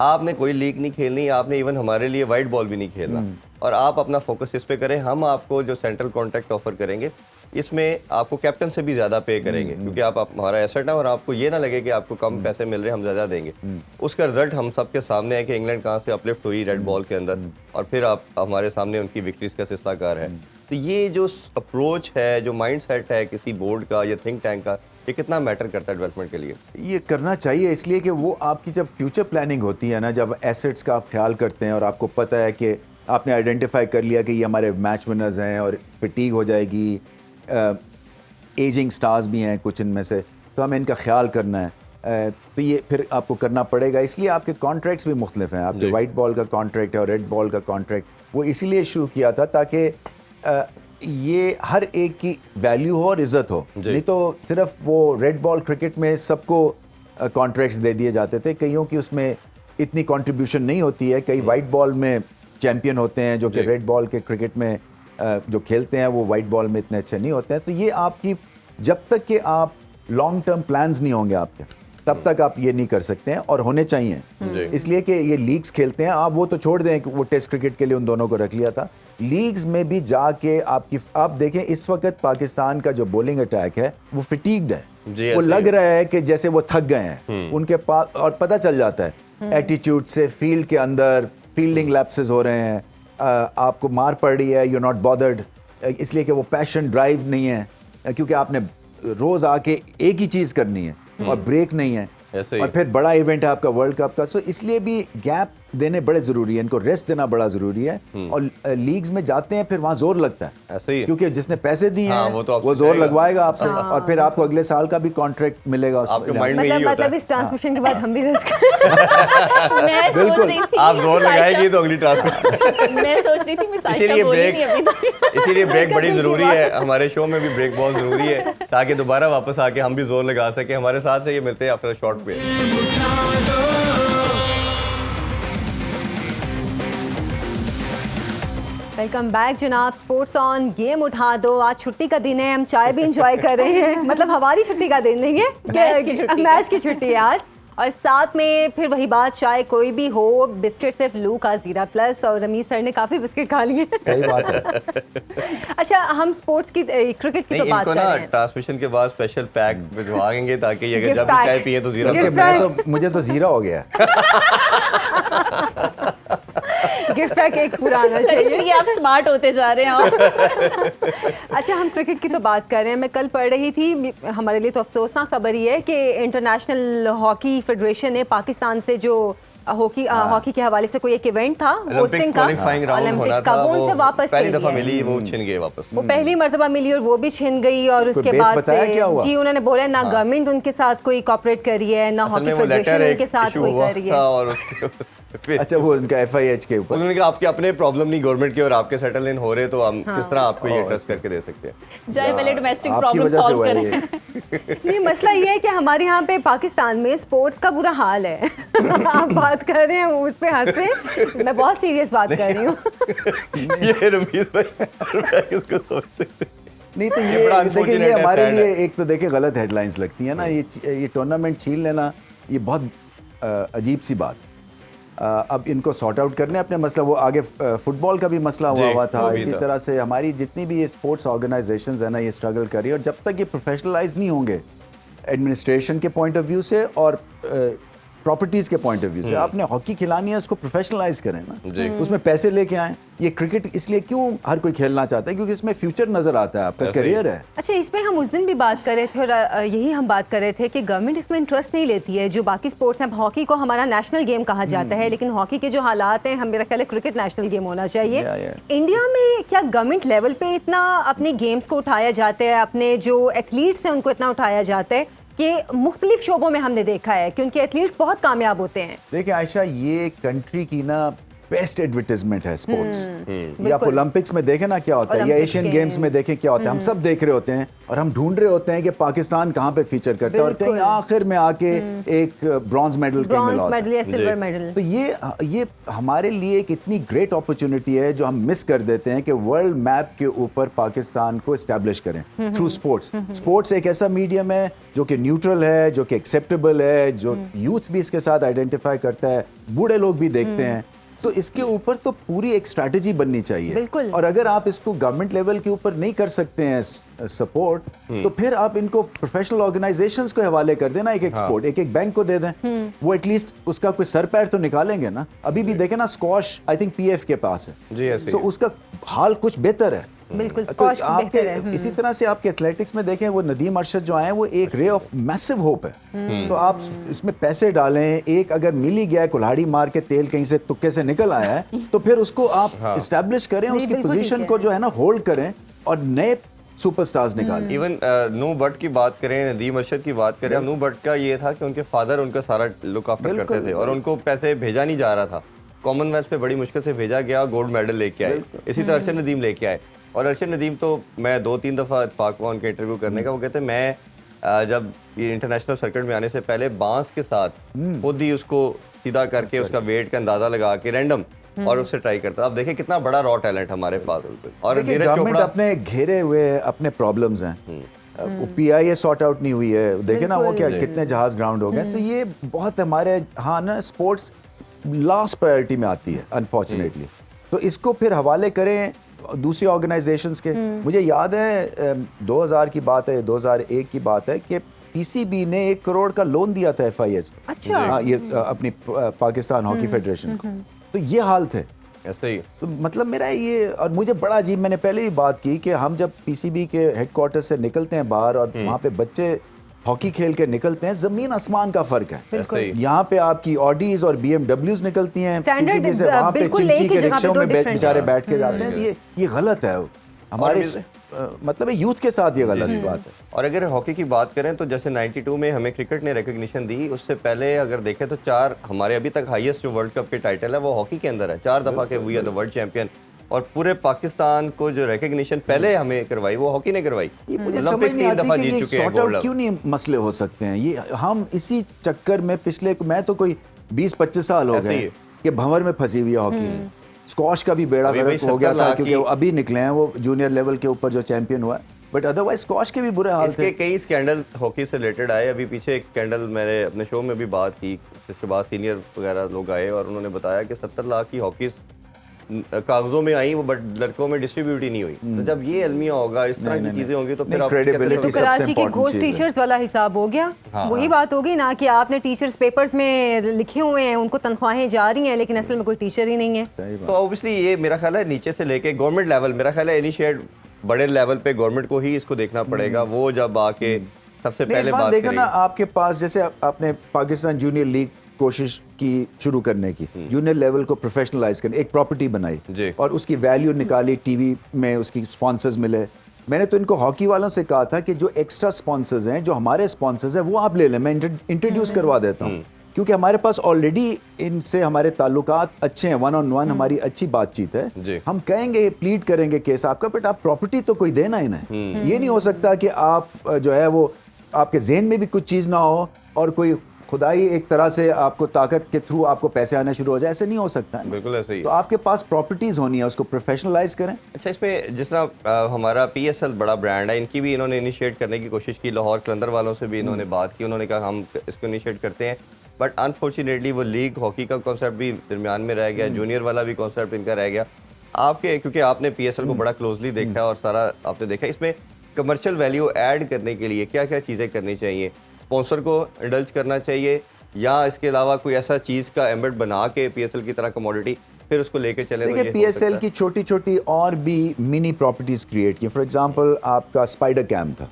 आपने कोई लीग नहीं खेलनी, आपने इवन हमारे लिए वाइट बॉल भी नहीं खेलना, और आप अपना फोकस इस पे करें। हम आपको जो सेंट्रल कॉन्ट्रैक्ट ऑफर करेंगे इसमें आपको कैप्टन से भी ज़्यादा पे करेंगे, क्योंकि आप हमारा एसेट है और आपको ये ना लगे कि आपको कम पैसे मिल रहे हैं, हम ज़्यादा देंगे। उसका रिजल्ट हम सबके सामने है कि इंग्लैंड कहाँ से अपलिफ्ट हुई रेड बॉल के अंदर, और फिर आप हमारे सामने उनकी विक्ट्रीज का सिलसिलाकार है। तो ये जो अप्रोच है, जो माइंड सेट है किसी बोर्ड का या थिंक टैंक का, ये कितना मैटर करता है डेवलपमेंट के लिए? ये करना चाहिए, इसलिए कि वो आपकी जब फ्यूचर प्लानिंग होती है ना, जब एसेट्स का आप ख्याल करते हैं और आपको पता है कि आपने आइडेंटिफाई कर लिया कि ये हमारे मैच विनर्स हैं और फिटीग हो जाएगी, एजिंग स्टार्स भी हैं कुछ इनमें से, तो हमें इनका ख्याल करना है। तो ये फिर आपको करना पड़ेगा। इसलिए आपके कॉन्ट्रैक्ट्स भी मुख्तलिफ हैं। आपके वाइट बॉल का कॉन्ट्रैक्ट है और रेड बॉल का कॉन्ट्रैक्ट, वो इसीलिए शुरू किया था ताकि ये हर एक की वैल्यू हो और इज़्ज़त हो। नहीं तो सिर्फ वो रेड बॉल क्रिकेट में सबको कॉन्ट्रैक्ट्स दे दिए जाते थे, कईयों की उसमें इतनी कंट्रीब्यूशन नहीं होती है। कई वाइट बॉल में चैंपियन होते हैं जो कि रेड बॉल के क्रिकेट में जो खेलते हैं वो वाइट बॉल में इतने अच्छे नहीं होते हैं। तो ये आपकी, जब तक कि आप लॉन्ग टर्म प्लान्स नहीं होंगे आपके, तब तक आप ये नहीं कर सकते हैं, और होने चाहिए। इसलिए कि ये लीग्स खेलते हैं, आप वो तो छोड़ दें कि वो टेस्ट क्रिकेट के लिए उन दोनों को रख लिया था। लीग्स में भी जाके आप देखें इस वक्त पाकिस्तान का जो बॉलिंग अटैक है वो फिटीग्ड है। वो लग रहा है कि जैसे वो थक गए हैं उनके पास, और पता चल जाता है एटीट्यूड से, फील्ड के अंदर फील्डिंग लैप्सेस हो रहे हैं, आपको मार पड़ रही है, यू नॉट बॉदर्ड, इसलिए कि वो पैशन ड्राइव नहीं है, क्योंकि आपने रोज आके एक ही चीज़ करनी है और ब्रेक नहीं है, और फिर बड़ा इवेंट है आपका वर्ल्ड कप का। सो इसलिए भी गैप देने बड़े ज़रूरी है, इनको रेस्ट देना बड़ा ज़रूरी है। और लीग्स में जाते हैं फिर वहाँ जोर लगता है, ऐसे ही, क्योंकि जिसने पैसे दिए हैं वो जोर लगवाएगा आपसे, और फिर आपको अगले साल का भी कॉन्ट्रैक्ट मिलेगा। मतलब इस ट्रांसमिशन के बाद हम भी मैं सोच रही थी आप जोर लगाएंगे तो अगली ट्रांसमिशन मैं सोच रही थी मैं साइशा बोली नहीं अभी तक। इसीलिए ब्रेक बड़ी ज़रूरी है, हमारे शो में भी ब्रेक बहुत ज़रूरी है ताकि दोबारा वापस आके हम भी जोर लगा सकें। हमारे साथ से ये मिलते हैं after short break. Welcome back जनाब, स्पोर्ट्स ऑन गेम उठा दो। आज छुट्टी का दिन है, हम चाय भी इंजॉय कर रहे हैं, मतलब हमारी छुट्टी का दिन नहीं है, मैच की छुट्टी। मैच की छुट्टी है आज। और साथ में फिर वही बात, चाहे कोई भी हो, बिस्किट सिर्फ लू का ज़ीरा प्लस, और रमीज सर ने काफ़ी बिस्किट खा लिए। सही बात है। अच्छा, हम स्पोर्ट्स की क्रिकेट की नहीं, तो बात इनको कर ना रहे हैं। ट्रांसमिशन के बाद स्पेशल पैक भिजवाएंगे ताकि ये अगर Gift जब भी pack. चाय पिए तो जीरा Gift कि प्लस मैं तो मुझे तो जीरा हो गया। गिफ्ट पैक एक पुराना सर चाहिए। इसलिए आप स्मार्ट होते जा रहे हैं और अच्छा, हम क्रिकेट की तो बात कर रहे हैं। मैं कल पढ़ रही थी, हमारे लिए तो अफसोसनाक खबर ही है कि इंटरनेशनल हॉकी फेडरेशन ने पाकिस्तान से जो हॉकी के हवाले से कोई एक इवेंट था, ओलंपिक्स होस्टिंग का, क्वालिफाइंग राउंड होना ओलंपिक्स का, था, वो उनसे वापस पहली ले दफा लिया। मिली, वो छिन गए वापस। वो पहली मर्तबा मिली और वो भी छिन गई, और उसके बेस बाद बताया से क्या हुआ? जी उन्होंने बोला ना गवर्नमेंट उनके साथ कोई कॉपरेट कर रही है, ना असल हॉकी में वो फेडरेशन लेटर उनके साथ इशू कोई हुआ कर रही था है। और उसके फिर अच्छा, वो उनका FIH के ऊपर। उन्होंने कहा आपके अपने प्रॉब्लम नहीं गवर्नमेंट के और आपके सेटल इन हो रहे, तो हम किस तरह आपको ये ट्रस्ट करके दे सकते हैं। जाए पहले डोमेस्टिक आपकी प्रॉब्लम वजह से सॉल्व हुआ है करें। ये। नहीं, मसला ये है कि हमारे यहाँ पे पाकिस्तान में स्पोर्ट्स का बुरा हाल है। आप बात कर रहे हैं उस पे हंस रहे हैं, मैं बहुत सीरियस बात कर रही हूँ। ये रमीज भाई मैं इसको सोचते नहीं तो ये बड़ा ये देखिए, unfortunate ये है, हमारे sad लिए है। एक तो देखिए गलत हेडलाइंस लगती है ना, ये टूर्नामेंट छीन लेना, ये बहुत अजीब सी बात। अब इनको सॉर्ट आउट करने अपने मसला, वो आगे फुटबॉल का भी मसला जी, हुआ था, वो भी इसी था। तरह से हमारी जितनी भी ये स्पोर्ट्स ऑर्गेनाइजेशंस है ना, ये स्ट्रगल कर रही है, और जब तक ये प्रोफेशनलाइज नहीं होंगे एडमिनिस्ट्रेशन के पॉइंट ऑफ व्यू से और प्रॉपर्टीज के पॉइंट ऑफ व्यू से, आपने हॉकी खिलानी है, उसको प्रोफेशनलाइज करें ना, जी। उसमें पैसे लेके आए। ये क्रिकेट इसलिए क्यों हर कोई खेलना चाहता है, क्योंकि इसमें फ्यूचर नजर आता है, आपका ऐसे ही। करियर है। अच्छा, इसमें हम उस दिन भी बात कर रहे थे, और यही हम बात कर रहे थे कि गवर्नमेंट इसमें इंटरेस्ट नहीं लेती है। जो बाकी स्पोर्ट्स हैं, हॉकी को हमारा नेशनल गेम कहा जाता है, लेकिन हॉकी के जो हालात हैं, हम मेरा ख्याल है क्रिकेट नेशनल गेम होना चाहिए। इंडिया में क्या गवर्नमेंट लेवल पे इतना अपने गेम्स को उठाया जाता है, अपने जो एथलीट्स हैं उनको इतना उठाया जाता है कि मुख्तलिफ शोबों में हमने देखा है कि उनके एथलीट्स बहुत कामयाब होते हैं। देखिए आयशा, ये कंट्री की ना बेस्ट एडवर्टाइजमेंट है स्पोर्ट्स। ये आप बिल्कुल। ओलंपिक्स में देखें ना क्या होता है, या ओलंपिक्स एशियन के- गेम्स में देखें क्या होता है, हम सब देख रहे होते हैं और हम ढूंढ रहे होते हैं कि पाकिस्तान कहाँ पे फीचर करता है, और बिल्कुल। कहीं आखिर में आके एक ब्रॉन्ज मेडल कहीं मिला ब्रॉन्ज होता है। मेडल या सिल्वर मेडल। तो ये हमारे लिए एक इतनी ग्रेट अपॉर्चुनिटी है जो हम मिस कर देते हैं कि वर्ल्ड मैप के ऊपर पाकिस्तान को एस्टैब्लिश करें थ्रू स्पोर्ट्स। स्पोर्ट्स एक ऐसा मीडियम है जो कि न्यूट्रल है, जो कि एक्सेप्टेबल है, जो यूथ भी इसके साथ आइडेंटिफाई करता है, बूढ़े लोग भी देखते हैं। सो इसके ऊपर तो पूरी एक स्ट्रैटेजी बननी चाहिए। बिल्कुल। और अगर आप इसको गवर्नमेंट लेवल के ऊपर नहीं कर सकते हैं सपोर्ट, तो फिर आप इनको प्रोफेशनल ऑर्गेनाइजेशंस को हवाले कर देना, एक स्पोर्ट एक बैंक को दे दें, वो एटलीस्ट उसका कोई सर पैर तो निकालेंगे ना। अभी भी देखें ना, स्क्वाश आई थिंक PF के पास है जी, ऐसे तो ही। उसका हाल कुछ बेहतर है। बिल्कुल, तो स्क्वाश आपके बेहतर है। इसी तरह से आपके एथलेटिक्स में देखें, वो नदीम अरशद जो आए, वो एक रे ऑफ मैसिव होप है। तो आप इसमें पैसे डालें, एक अगर मिल ही गया है, कुल्हाड़ी मार के तेल कहीं से तुक्के से निकल आया है, तो फिर उसको आप इस्टेब्लिश करें, नहीं, उसकी बिल्कुल पोजीशन ठीक को है। जो है ना होल्ड करें और नए सुपरस्टार्स निकालें। इवन नो बट की बात करें, नदीम अरशद की बात करें, नो बट का ये था कि उनके फादर उनका सारा लुक आफ्टर बिल्कुल, करते थे और उनको पैसे भेजा नहीं जा रहा था। कॉमनवेल्थ पे बड़ी मुश्किल से भेजा गया, गोल्ड मेडल लेके आए। इसी तरह अरशद नदीम लेके आए, और अरशद नदीम तो मैं 2-3 दफ़ा इत्तेफाक हुआ उनके इंटरव्यू करने का। वो कहते हैं मैं जब ये इंटरनेशनल सर्किट में आने से पहले बांस के साथ खुद ही उसको सीधा करके उसका वेट का अंदाजा लगा के रैंडम और उससे ट्राई करता। अब देखिए कितना बड़ा रॉ टैलेंट हमारे पास। और देखिए, नीरज गवर्नमेंट चोपड़ा अपने घेरे हुए अपने प्रॉब्लम्स हैं। वो PIA सॉर्ट आउट नहीं हुई है, देखे ना वो क्या कितने जहाज ग्राउंड हो गए। तो ये बहुत हमारे हाँ ना, स्पोर्ट्स लास्ट प्रायोरिटी में आती है अनफॉर्चुनेटली। तो इसको फिर हवाले करें दूसरी ऑर्गेनाइजेशंस के। मुझे याद है 2000 की बात है, 2001 की बात है कि PCB ने 1 करोड़ का लोन दिया था FIH को। अच्छा। हाँ, ये अपनी पाकिस्तान हॉकी फेडरेशन को। तो ये हाल थे। ऐसे ही तो मतलब मेरा ये, और मुझे बड़ा अजीब, मैंने पहले ही बात की कि हम जब PCB के हेडक्वार्टर से निकलते हैं बाहर और वहाँ पे बच्चे हॉकी खेल के निकलते हैं, जमीन आसमान का फर्क है। ऐसे ही यहाँ पे आपकी ऑडीज और BMWs निकलती हैं Standard, PCB से, वहाँ पे बिल्कुल चिंची एक ही के जगह पे रिक्शों दो में different बेचारे है। बैठ के जाते हैं। ये गलत है हमारे और मतलब यूथ के साथ ये गलत बात है। और अगर हॉकी की बात करें तो जैसे 92 में हमें क्रिकेट ने रिकग्निशन दी, उससे पहले अगर देखें तो 4 हमारे अभी तक हाईएस्ट जो वर्ल्ड कप के टाइटल है वो हॉकी के अंदर है। 4 दफ़ा के we are the world champion. और पूरे पाकिस्तान को जो रिकग्निशन पहले हमें करवाई वो हॉकी ने करवाई। ये मुझे समझ ओलंपिक्स नहीं 3 आती दफ़ा कि जीत ये चुके हैं सॉर्ट गोल्ड। आउट क्यों नहीं मसले हो सकते हैं। ये हम इसी चक्कर में पिछले, मैं तो कोई 20-25 साल हो ऐसे ही गए है। कि भंवर में फंसी हुई है हॉकी। स्क्वाश का भी बेड़ा अभी गर्क भाई हो गया 70 था, लाख क्योंकि की- वो अभी निकले हैं, वो जूनियर लेवल के ऊपर जो चैंपियन हुआ है। बट अदरवाइज स्क्वाश के भी बुरे हाल इसके थे। कई स्कैंडल हॉकी से रिलेटेड आए। अभी पीछे एक स्कैंडल मैंने अपने शो में भी बात की, इसके बाद सीनियर वगैरह लोग आए और उन्होंने बताया कि 70 लाख की हॉकीज कागजों में आई, वो बट लड़कों में डिस्ट्रीब्यूट ही नहीं हुई। तो जब ये अलमिया होगा, इस तरह की चीजें होंगी, तो फिर आप credibility तो सबसे कराची के important घोस्ट चीज़ है। टीचर्स वाला हिसाब हो गया। वही बात होगी ना कि आपने टीचर्स पेपर्स में लिखे हुए हैं, उनको तनख्वाहें जा रही हैं, लेकिन असल में कोई टीचर ही नहीं है। तो ऑब्वियसली ये मेरा ख्याल है नीचे से लेके गवर्नमेंट लेवल, मेरा ख्याल है इनिशिएट बड़े लेवल पे गवर्नमेंट को ही इसको देखना पड़ेगा। वो जब आके सबसे पहले बात देखो ना, करेगी। आपके पास जैसे आपने पाकिस्तान जूनियर लीग कोशिश की शुरू करने की, जूनियर लेवल को प्रोफेशनलाइज करने, एक प्रॉपर्टी जी। बनाई और उसकी वैल्यू निकाली, टीवी में उसकी स्पॉन्सर्स मिले। मैंने तो इनको हॉकी वालों से कहा था कि जो एक्स्ट्रा स्पॉन्सर्स हैं, जो हमारे स्पॉन्सर्स हैं, वो आप ले लें, मैं इंट्रोड्यूस करवा देता हूँ, क्योंकि हमारे पास ऑलरेडी इनसे हमारे ताल्लुकात अच्छे हैं, 1-on-1 हमारी अच्छी बातचीत जी। है। हम कहेंगे, प्लीड करेंगे केस आपका, बट आप प्रॉपर्टी तो कोई देना इन्हें। ये नहीं हो सकता कि आप जो है वो आपके जहन में भी कुछ चीज़ ना हो और कोई खुदाई एक तरह से आपको ताकत के थ्रू आपको पैसे आना शुरू हो जाए, ऐसे नहीं हो सकता है ना। बिल्कुल ऐसे ही। तो आपके पास प्रॉपर्टीज होनी है, उसको प्रोफेशनलाइज करें। अच्छा, इसमें जिस तरह हमारा PSL बड़ा ब्रांड है, इनकी भी इन्होंने इनिशिएट करने की कोशिश की। लाहौर कलंदर वालों से भी इन्होंने बात की, उन्होंने कहा हम इसको इनिशिएट करते हैं, बट अनफॉर्चुनेटली वो लीग हॉकी का कॉन्सेप्ट भी दरमियान में रह गया, जूनियर वाला भी कॉन्सेप्ट इनका रह गया। आपके क्योंकि आपने PSL को बड़ा क्लोजली देखा है और सारा आपने देखा, इसमें कमर्शियल वैल्यू ऐड करने के लिए क्या क्या चीज़ें करनी चाहिए? स्पॉन्सर को इंडल्ज करना चाहिए या इसके अलावा कोई ऐसा चीज़ का एम्बेड बना के PSL की तरह कमोडिटी फिर उसको लेके चले? तो देखिए, PSL की छोटी छोटी और भी मिनी प्रॉपर्टीज क्रिएट की। फॉर एग्जांपल, आपका स्पाइडर कैम था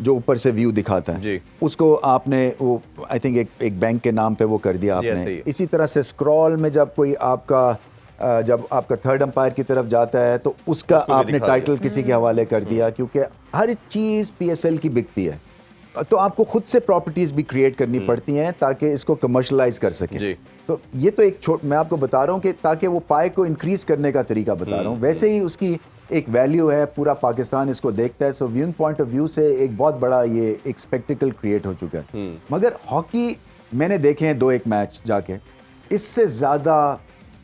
जो ऊपर से व्यू दिखाता है जी। उसको आपने वो आई थिंक एक बैंक के नाम पे वो कर दिया जी, ऐसे आपने। ही। इसी तरह से स्क्रॉल में जब कोई आपका जब आपका थर्ड अंपायर की तरफ जाता है तो उसका उसको भी आपने दिखा टाइटल किसी के हवाले कर दिया, क्योंकि हर चीज़ PSL की बिकती है। तो आपको खुद से प्रॉपर्टीज भी क्रिएट करनी पड़ती हैं ताकि इसको कमर्शलाइज कर सकें। जी। तो ये तो एक मैं आपको बता रहा हूँ कि ताकि वो पाए को इंक्रीज करने का तरीका बता रहा हूँ। वैसे ही उसकी एक वैल्यू है, पूरा पाकिस्तान इसको देखता है। सो व्यूइंग पॉइंट ऑफ व्यू से एक बहुत बड़ा ये एक स्पेक्टिकल क्रिएट हो चुका है। मगर हॉकी मैंने देखे हैं 2-1 मैच जाके, इससे ज़्यादा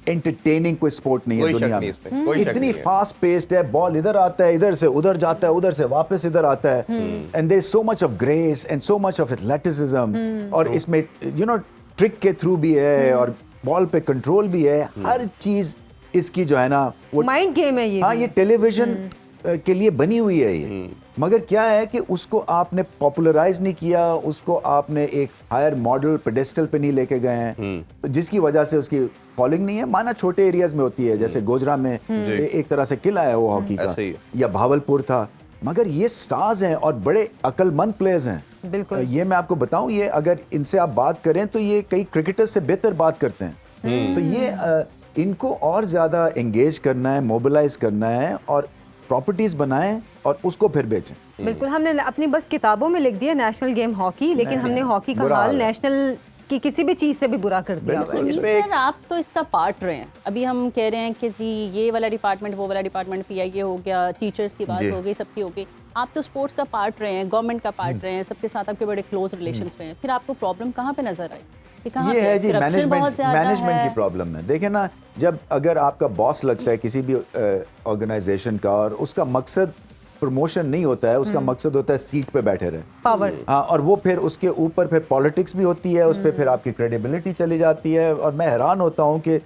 एंटरटेनिंग कोई स्पोर्ट नहीं है कोई शक दुनिया नहीं में। इसमें, कोई शक इतनी नहीं है। फास्ट पेस्ड है, बॉल इधर आता है, इधर से उधर जाता है, उधर से वापस इधर आता है, and there is so much of grace and so much of athleticism. और इसमें ट्रिक के थ्रू भी है और बॉल पे कंट्रोल भी है, हर चीज इसकी जो है ना वो माइंड गेम है ये। हाँ, ये टेलीविजन के लिए बनी हुई है ये। मगर क्या है कि उसको आपने पॉपुलराइज नहीं किया, उसको आपने एक हायर मॉडल पेडेस्टल पे नहीं लेके गए हैं, जिसकी वजह से उसकी फॉलोइंग नहीं है। माना छोटे एरियाज में होती है, जैसे गोजरा में एक तरह से किला है वो हॉकी का, ऐसे ही। या भावलपुर था, मगर ये स्टार्स हैं और बड़े अक्लमंद प्लेयर्स हैं। बिल्कुल। ये मैं आपको बताऊं, ये अगर इनसे आप बात करें तो ये कई क्रिकेटर्स से बेहतर बात करते हैं। तो ये इनको और ज़्यादा एंगेज करना है, मोबिलाइज करना है और प्रॉपर्टीज बनाएं और उसको फिर बेचें। बिल्कुल, हमने अपनी बस किताबों में लिख दिया नेशनल गेम हॉकी, लेकिन हमने हॉकी का बुरा हाल हाल है। नेशनल की किसी भी चीज़ से भी बुरा कर दिया हुआ है। नहीं इसमें सर, आप तो इसका पार्ट रहे हैं। अभी हम कह रहे हैं कि जी ये वाला डिपार्टमेंट, वो वाला डिपार्टमेंट, PIA हो गया, टीचर्स की बात जी। हो गई, सबकी हो गई। आप तो स्पोर्ट्स का पार्ट रहे हैं, गवर्नमेंट का पार्ट रहे हैं, सबके साथ आपके बड़े क्लोज रिलेशंस रहे हैं। फिर आपको प्रॉब्लम कहाँ पे नजर आई? कि कहाँ ये पे? है जी Corruption बहुत ज़्यादा मैनेजमेंट है। की प्रॉब्लम है। देखें ना, जब अगर आपका बॉस लगता है किसी भी ऑर्गेनाइजेशन का और उसका मकसद प्रमोशन नहीं होता है, उसका मकसद होता है सीट पे बैठे रहे। पावर। हाँ, और वो फिर उसके ऊपर फिर पॉलिटिक्स भी होती है, उस पर फिर आपकी क्रेडिबिलिटी चली जाती है। और मैं हैरान होता हूँ कि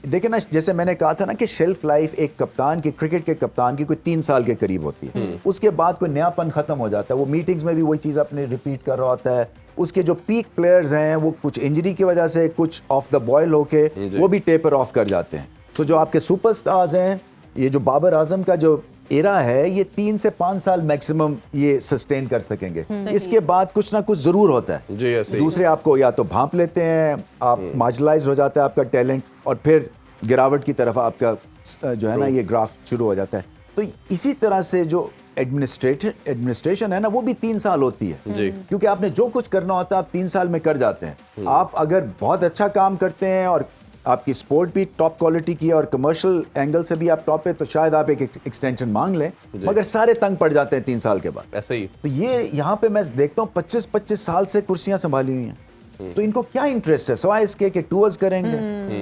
देखिए ना, जैसे मैंने कहा था ना कि शेल्फ लाइफ एक कप्तान की, क्रिकेट के कप्तान की कोई 3 साल के करीब होती है। उसके बाद कोई नयापन खत्म हो जाता है। वो मीटिंग्स में भी वही चीज़ अपने रिपीट कर रहा होता है। उसके जो पीक प्लेयर्स हैं वो कुछ इंजरी की वजह से, कुछ ऑफ द बॉयल होके वो भी टेपर ऑफ कर जाते हैं। तो जो आपके सुपरस्टार्स हैं, ये जो बाबर आजम का जो एरा है, ये 3 से 5 साल मैक्सिमम ये सस्टेन कर सकेंगे। इसके बाद कुछ ना कुछ जरूर होता है। जी, ऐसे ही। दूसरे आपको या तो भांप लेते हैं, आप मार्जिनलाइज हो जाता है आपका टैलेंट, और फिर गिरावट की तरफ आपका जो है ना ये ग्राफ शुरू हो जाता है। तो इसी तरह से जो एडमिनिस्ट्रेशन है ना, वो भी 3 साल होती है। जी। क्योंकि आपने जो कुछ करना होता है आप 3 साल में कर जाते हैं। आप अगर बहुत अच्छा काम करते हैं और आपकी स्पोर्ट भी टॉप क्वालिटी की है और कमर्शियल एंगल से भी आप टॉप है, तो शायद आप एक एक्सटेंशन मांग लें, मगर सारे तंग पड़ जाते हैं 3 साल के बाद। ऐसे ही। तो ये यहाँ पे मैं देखता हूँ 25-25 साल से कुर्सियां संभाली हुई हैं। तो इनको क्या इंटरेस्ट है सिवाय इसके कि टूर्स करेंगे,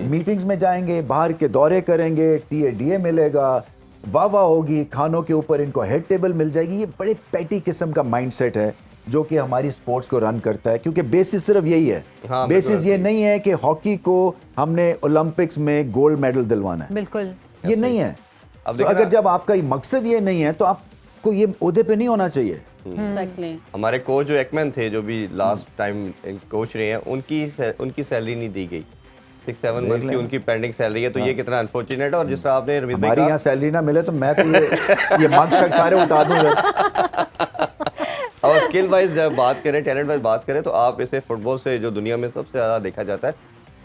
मीटिंग्स में जाएंगे, बाहर के दौरे करेंगे, TADA मिलेगा, वाह वाह होगी, खानों के ऊपर इनको हेड टेबल मिल जाएगी। ये बड़े पैटी किस्म का माइंडसेट है जो कि हमारी स्पोर्ट्स को रन करता है, क्योंकि बेसिस सिर्फ यही है। हाँ, बेसिस ये नहीं है कि हॉकी को हमने ओलंपिक्स में गोल्ड मेडल दिलवाना है, बिल्कुल ये नहीं है। अब तो देखिए अगर ना- जब आपका ये मकसद ये नहीं है तो आपको ये ओहदे पे नहीं होना चाहिए। एग्जैक्टली। हमारे कोच जो एकमैन थे, जो भी लास्ट टाइम कोच रहे हैं, उनकी सैलरी नहीं दी गई। 6-7 मंथ की उनकी पेंडिंग सैलरी है, तो ये कितना अनफॉर्चुनेट है। और जिस तरह आपने रमीज भाई हमारे कहा, यहाँ सैलरी ना मिले तो मैं तो ये मग शक सारे उठा दूं सर। और स्किल वाइज जब बात करें, टैलेंट वाइज बात करें, तो आप इसे फुटबॉल से जो दुनिया में सबसे ज़्यादा देखा जाता है,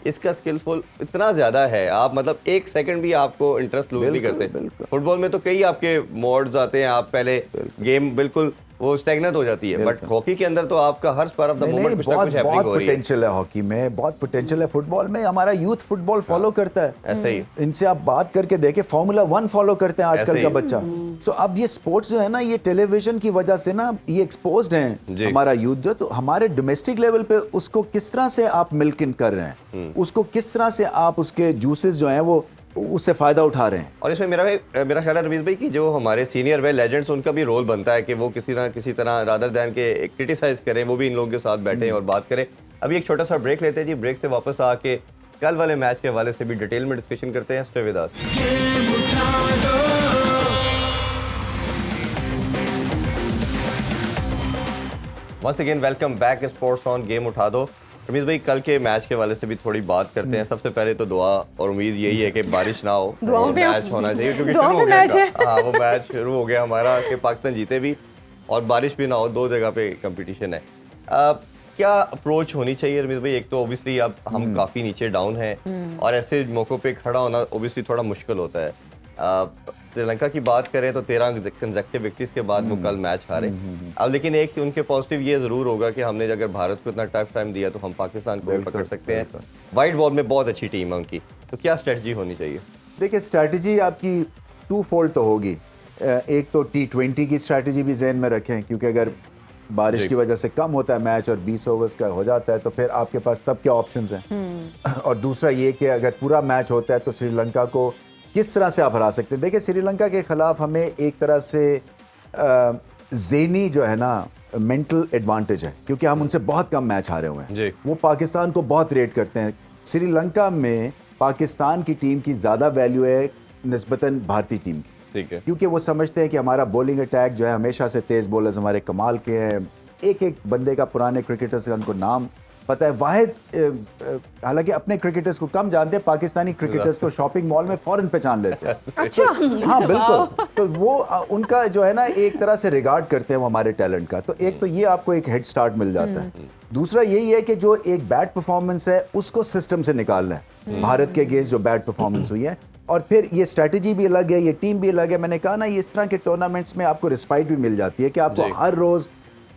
इसका स्किलफुल इतना ज़्यादा है, आप मतलब एक सेकंड भी आपको इंटरेस्ट लूज नहीं बिल्कुल, करते। बिल्कुल। फुटबॉल में तो कई आपके मोड्स आते हैं, आप पहले गेम बिल्कुल वो स्टैग्नेंट हो जाती है, बट हॉकी के अंदर तो आपका हर स्पर ऑफ द मोमेंट कुछ ना बहुत कुछ हैपनिंग बहुत हो रही है। पोटेंशियल है हॉकी में, बहुत पोटेंशियल है। फुटबॉल में हमारा यूथ फुटबॉल फॉलो करता है, ऐसे ही। इनसे आप बात करके देखें, फार्मूला 1 फॉलो करते हैं आजकल ऐसे का ही। बच्चा। तो अब ये स्पोर्ट्स जो है ना, ये टेलीविजन की वजह से ना ये एक्सपोज्ड हैं जी। हमारा यूथ जो, तो हमारे डोमेस्टिक लेवल पे उसको किस तरह से आप मिल्क इन कर रहे हैं, उसको किस तरह से आप उसके जूसेस जो हैं वो उससे फायदा उठा रहे हैं। और इसमें मेरा ख्याल है रमीज भाई कि जो हमारे सीनियर वे लेजेंड्स, उनका भी रोल बनता है कि वो किसी तरह रादर दैन के क्रिटिसाइज करें, वो भी इन लोगों के साथ बैठें और बात करें। अभी एक छोटा सा ब्रेक लेते हैं जी, ब्रेक से वापस आके कल वाले मैच के हवाले से भी डिटेल में डिस्कशन करते हैं। Stay with us. Once again welcome back, sports on game उठा दो। रमीज भाई, कल के मैच के वाले से भी थोड़ी बात करते हैं। सबसे पहले तो दुआ और उम्मीद यही है कि बारिश ना हो और मैच होना चाहिए, क्योंकि दुआ शुरू पे हो गया मैच है। हाँ, वो मैच शुरू हो गया हमारा कि पाकिस्तान जीते भी और बारिश भी ना हो, दो जगह पे कंपटीशन है। क्या अप्रोच होनी चाहिए रमीज भाई? एक तो ओबियसली अब हम काफ़ी नीचे डाउन हैं और ऐसे मौक़ों पे खड़ा होना ओबियसली थोड़ा मुश्किल होता है। श्रीलंका की बात करें तो 13 कंसेक्टिव विक्ट्रीज के बाद वो कल मैच हारे। अब लेकिन एक उनके पॉजिटिव ये ज़रूर होगा कि हमने अगर भारत को इतना टफ टाइम दिया तो हम पाकिस्तान को भी पकड़ सकते हैं। वाइट बॉल में बहुत अच्छी टीम है उनकी, तो क्या स्ट्रेटजी होनी चाहिए? देखिए, स्ट्रैटेजी आपकी टू फोल्ड तो होगी। एक तो T20 की स्ट्रैटेजी भी जहन में रखें, क्योंकि अगर बारिश की वजह से कम होता है मैच और 20 ओवर्स का हो जाता है तो फिर आपके पास तब क्या ऑप्शंस हैं। और दूसरा ये कि अगर पूरा मैच होता है तो श्रीलंका को किस तरह से आप हरा सकते हैं। देखिए, श्रीलंका के खिलाफ हमें एक तरह से ज़हनी जो है ना मेंटल एडवांटेज है, क्योंकि हम उनसे बहुत कम मैच हारे हुए जी। हैं। वो पाकिस्तान को बहुत रेट करते हैं। श्रीलंका में पाकिस्तान की टीम की ज़्यादा वैल्यू है निस्बतन भारतीय टीम की, ठीक है। क्योंकि वो समझते हैं कि हमारा बॉलिंग अटैक जो है हमेशा से तेज़ बॉलर्स हमारे कमाल के हैं। एक एक बंदे का पुराने क्रिकेटर्स का उनको नाम पता है। वाहिद हालांकि अपने क्रिकेटर्स को कम जानते हैं, पाकिस्तानी क्रिकेटर्स को शॉपिंग मॉल में फौरन पहचान लेते हैं। अच्छा हाँ बिल्कुल। तो वो उनका जो है ना एक तरह से रिगार्ड करते हैं वो हमारे टैलेंट का। तो एक तो ये आपको एक हेड स्टार्ट मिल जाता है। दूसरा यही है कि जो एक बैड परफॉर्मेंस है उसको सिस्टम से निकालना है। भारत के अगेंस्ट जो बैड परफॉर्मेंस हुई है, और फिर ये स्ट्रैटेजी भी अलग है, ये टीम भी अलग है। मैंने कहा ना, ये इस तरह के टूर्नामेंट्स में आपको रिस्पाइट भी मिल जाती है कि आपको जी। हर रोज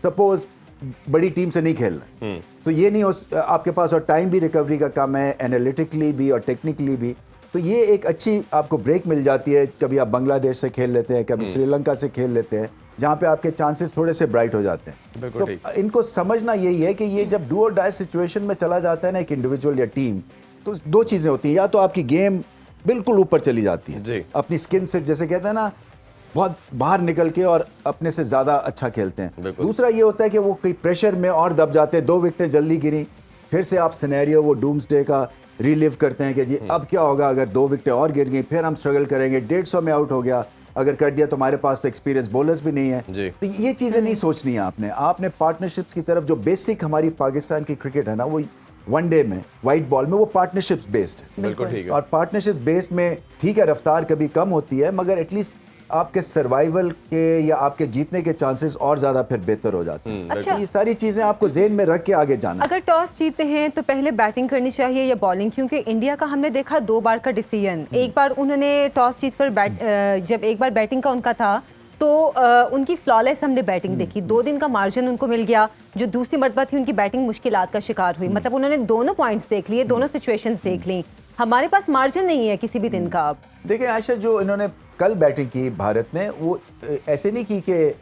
सपोज बड़ी टीम से नहीं खेलना, तो ये नहीं हो आपके पास, और टाइम भी रिकवरी का कम है, एनालिटिकली भी और टेक्निकली भी। तो ये एक अच्छी आपको ब्रेक मिल जाती है। कभी आप बांग्लादेश से खेल लेते हैं, कभी श्रीलंका से खेल लेते हैं, जहाँ पे आपके चांसेस थोड़े से ब्राइट हो जाते हैं। बिल्कुल ठीक। तो इनको समझना यही है कि ये जब डू और डाई सिचुएशन में चला जाता है ना एक इंडिविजुअल या टीम, तो दो चीज़ें होती हैं। या तो आपकी गेम बिल्कुल ऊपर चली जाती है जी। अपनी स्किन से, जैसे कहते हैं ना, बहुत बाहर निकल के और अपने से ज़्यादा अच्छा खेलते हैं। बिल्कुल। दूसरा ये होता है कि वो कई प्रेशर में और दब जाते हैं, 2 विकेटें जल्दी गिरी, फिर से आप सिनेरियो वो डूम्सडे का रिलीव करते हैं कि जी अब क्या होगा अगर 2 विकेटें और गिर गई, फिर हम स्ट्रगल करेंगे, 150 में आउट हो गया, अगर कर दिया तो हमारे पास तो एक्सपीरियंस बॉलर्स भी नहीं है। जी। तो ये चीज़ें नहीं सोचनी है आपने पार्टनरशिप्स की तरफ, जो बेसिक हमारी पाकिस्तान की क्रिकेट है ना, वो वनडे में वाइट बॉल में वो पार्टनरशिप्स बेस्ड है। बिल्कुल ठीक है। और पार्टनरशिप बेस में ठीक है, रफ्तार कभी कम होती है, मगर एटलीस्ट आपके सर्वाइवल के या आपके जीतने के चांसेस और ज्यादा फिर बेहतर हो जाते हैं। अच्छा। ये सारी चीजें आपको जेहन में रख के आगे जाना है। अगर टॉस जीतते हैं तो पहले बैटिंग करनी चाहिए या बॉलिंग? क्योंकि इंडिया का हमने देखा 2 बार का डिसीजन। एक बार उन्होंने टॉस जीतकर जब एक बार बैटिंग का उनका था तो उनकी फ्लॉलेस हमने बैटिंग देखी, 2 दिन का मार्जिन उनको मिल गया। जो दूसरी मरतबा थी उनकी बैटिंग मुश्किलात का शिकार हुई। मतलब उन्होंने दोनों पॉइंट्स देख लिए, दोनों सिचुएशंस देख ली। हमारे पास मार्जिन नहीं है किसी भी दिन का। अब देखिए आयशा, जो इन्होंने कल बैटिंग की भारत ने, वो ऐसे नहीं की कि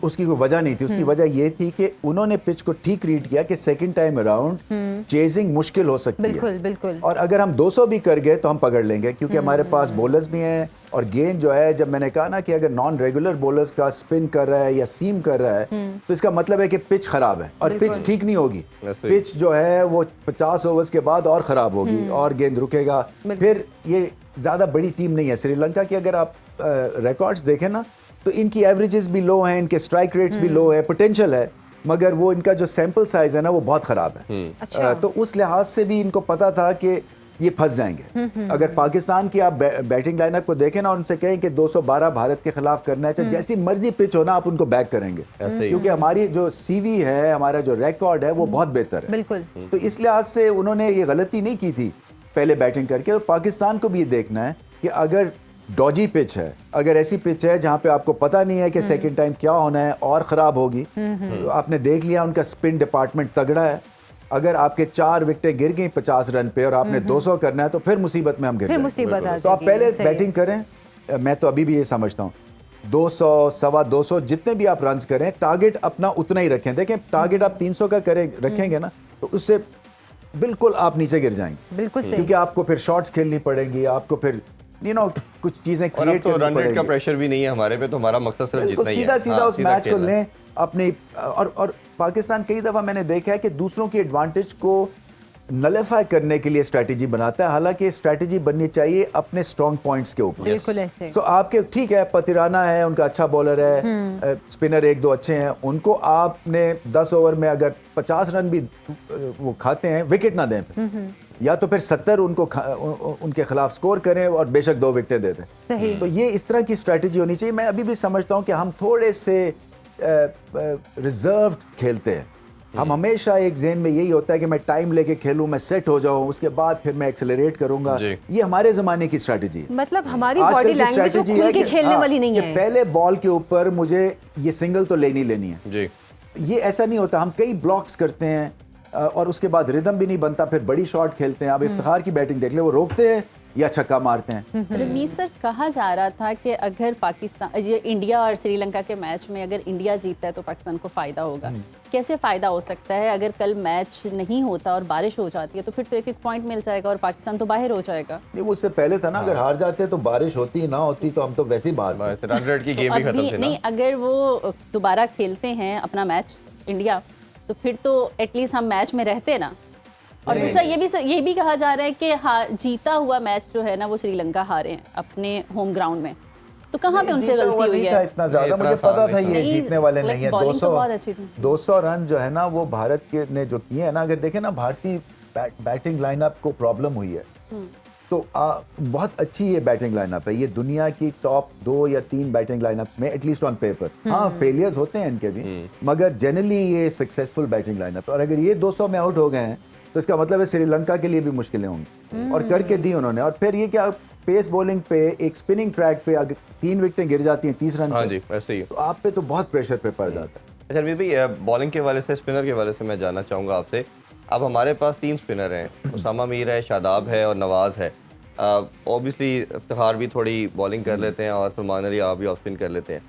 उसकी कोई वजह नहीं थी। उसकी वजह ये थी कि उन्होंने पिच को ठीक रीड किया कि सेकंड टाइम अराउंड चेजिंग मुश्किल हो सकती है। बिल्कुल बिल्कुल। और अगर हम 200 भी कर गए तो हम पकड़ लेंगे, क्योंकि हमारे पास बॉलर्स भी हैं, और गेंद जो है, जब मैंने कहा ना कि अगर नॉन रेगुलर बॉलर्स का स्पिन कर रहा है या सीम कर रहा है तो इसका मतलब है कि पिच खराब है और पिच ठीक नहीं होगी। वैसे ही। पिच जो है वो 50 ओवर्स के बाद और खराब होगी और गेंद रुकेगा। फिर ये ज़्यादा बड़ी टीम नहीं है श्रीलंका की। अगर आप रिकॉर्ड्स देखें ना तो इनकी एवरेजेस भी लो हैं, इनके स्ट्राइक रेट्स भी लो है, पोटेंशियल है, मगर वो इनका जो सैंपल साइज है ना वो बहुत खराब है। अच्छा। तो उस लिहाज से भी इनको पता था कि ये फंस जाएंगे। अगर पाकिस्तान की आप बैटिंग लाइनअप को देखें ना, उनसे कहें कि 212 भारत के खिलाफ करना है, चाहे जैसी मर्जी पिच हो ना, आप उनको बैक करेंगे, ऐसे ही। क्योंकि हमारी जो सीवी है, हमारा जो रिकॉर्ड है वो बहुत बेहतर है। बिल्कुल। तो इस लिहाज से उन्होंने ये गलती नहीं की थी पहले बैटिंग करके। तो पाकिस्तान को भी ये देखना है कि अगर डॉजी पिच है, अगर ऐसी पिच है जहाँ पे आपको पता नहीं है कि सेकंड टाइम क्या होना है और ख़राब होगी, तो आपने देख लिया उनका स्पिन डिपार्टमेंट तगड़ा है। अगर आपके 4 विकेटें गिर गई 50 रन पे और आपने 200 करना है तो फिर मुसीबत में हम गिर फिर जाएंगे। मुसीबत आ तो आप जाएगी, पहले सही। बैटिंग करें। मैं तो अभी भी ये समझता हूँ 200 सवा 200 जितने भी आप रन्स करें, टारगेट अपना उतना ही रखें। देखें, टारगेट आप 300 का रखेंगे ना तो उससे बिल्कुल आप नीचे गिर जाएंगे, बिल्कुल सही। क्योंकि आपको फिर शॉट्स खेलनी पड़ेंगी, आपको फिर कुछ चीजें और अब क्रिएट तो करनी रन रेट का पड़ेंगी। प्रेशर भी नहीं है हमारे पे, तो हमारा मकसद सिर्फ बिल्कुल जीतना ही है। सीधा सीधा हाँ, उस मैच को खेलना है। लें अपने। और पाकिस्तान कई दफा मैंने देखा है कि दूसरों की एडवांटेज को नलिफाई करने के लिए स्ट्रैटेजी बनाता है, हालांकि स्ट्रैटेजी बननी चाहिए अपने स्ट्रॉन्ग पॉइंट्स के ऊपर। बिल्कुल ऐसे। तो आपके ठीक है, पतिराना है, उनका अच्छा बॉलर है, स्पिनर 1-2 अच्छे हैं, उनको आपने 10 ओवर में अगर 50 रन भी वो खाते हैं, विकेट ना दें फिर। या तो फिर 70 उनके खिलाफ स्कोर करें और बेशक 2 विकेटें दे दें। सही। तो ये इस तरह की स्ट्रैटेजी होनी चाहिए। मैं अभी भी समझता हूं कि हम थोड़े से रिजर्व खेलते हैं। हम हमेशा एक ज़हन में यही होता है कि मैं टाइम लेके खेलूं, मैं सेट हो जाऊं, उसके बाद फिर मैं एक्सेलरेट करूंगा। जी। ये हमारे ज़माने की स्ट्रैटेजी है। मतलब हमारी आजकल बॉडी की लैंग्वेज strategy खुल है के कि खेलने हाँ, वाली नहीं कि है। पहले बॉल के ऊपर मुझे ये सिंगल तो लेनी है। जी। ये ऐसा नहीं होता। हम कई ब्लॉक्स करते हैं और उसके बाद रिदम भी नहीं बनता, फिर बड़ी शॉट खेलते हैं। आप इफ्तिखार की बैटिंग देख ले, वो रोकते हैं या छक्का मारते हैं। रमीज सर, कहा जा रहा था कि अगर पाकिस्तान, ये इंडिया और श्रीलंका के मैच में अगर इंडिया जीतता है तो पाकिस्तान को फ़ायदा होगा। कैसे फ़ायदा हो सकता है? अगर कल मैच नहीं होता और बारिश हो जाती है तो फिर तो एक पॉइंट मिल जाएगा और पाकिस्तान तो बाहर हो जाएगा। ये वो उससे पहले था ना, अगर हार जाते तो बारिश होती ना होती तो हम तो वैसे ही बाहर थे। रन रेट की गेम भी खत्म अभी थी नहीं, ना। अगर वो दोबारा खेलते हैं अपना मैच इंडिया, तो फिर तो एटलीस्ट हम मैच में रहते ना। और दूसरा ये भी कहा जा रहा है कि जीता हुआ मैच जो है ना वो श्रीलंका हारे हैं अपने होम ग्राउंड में, तो कहाँ पे उनसे गलती हुई है? इतना ज्यादा इतना मुझे पता आसान था नहीं ये था। जीतने वाले नहीं है। बॉलिंग तो बहुत अच्छी थी। 200 रन जो है ना वो भारत के ने जो किए हैं ना, अगर देखें ना भारतीय बैटिंग लाइनअप को प्रॉब्लम हुई है तो बहुत अच्छी ये बैटिंग लाइनअप है। ये दुनिया की टॉप 2 या 3 बैटिंग लाइनअप्स में एटलीस्ट ऑन पेपर। हाँ, फेलियर्स होते हैं इनके भी, मगर जनरली ये सक्सेसफुल बैटिंग लाइनअप। और अगर ये 200 में आउट हो गए हैं तो इसका मतलब है श्रीलंका के लिए भी मुश्किलें होंगी, और करके दी उन्होंने। और फिर ये क्या, पेस बॉलिंग पे एक स्पिनिंग ट्रैक पे अगर 3 विकेटें गिर जाती हैं 30 रन हाँ पे, जी, वैसे ही। तो आप पे तो बहुत प्रेशर पे पड़ जाता है। अच्छा रमीज भाई, बॉलिंग के वाले से, स्पिनर के वाले से मैं जानना चाहूँगा आपसे। अब हमारे पास 3 स्पिनर हैं, उसामा मीर है, शादाब है और नवाज है। ऑब्वियसली इफ्तिखार भी थोड़ी बॉलिंग कर लेते हैं और सलमान अली आप भी ऑफ स्पिन कर लेते हैं।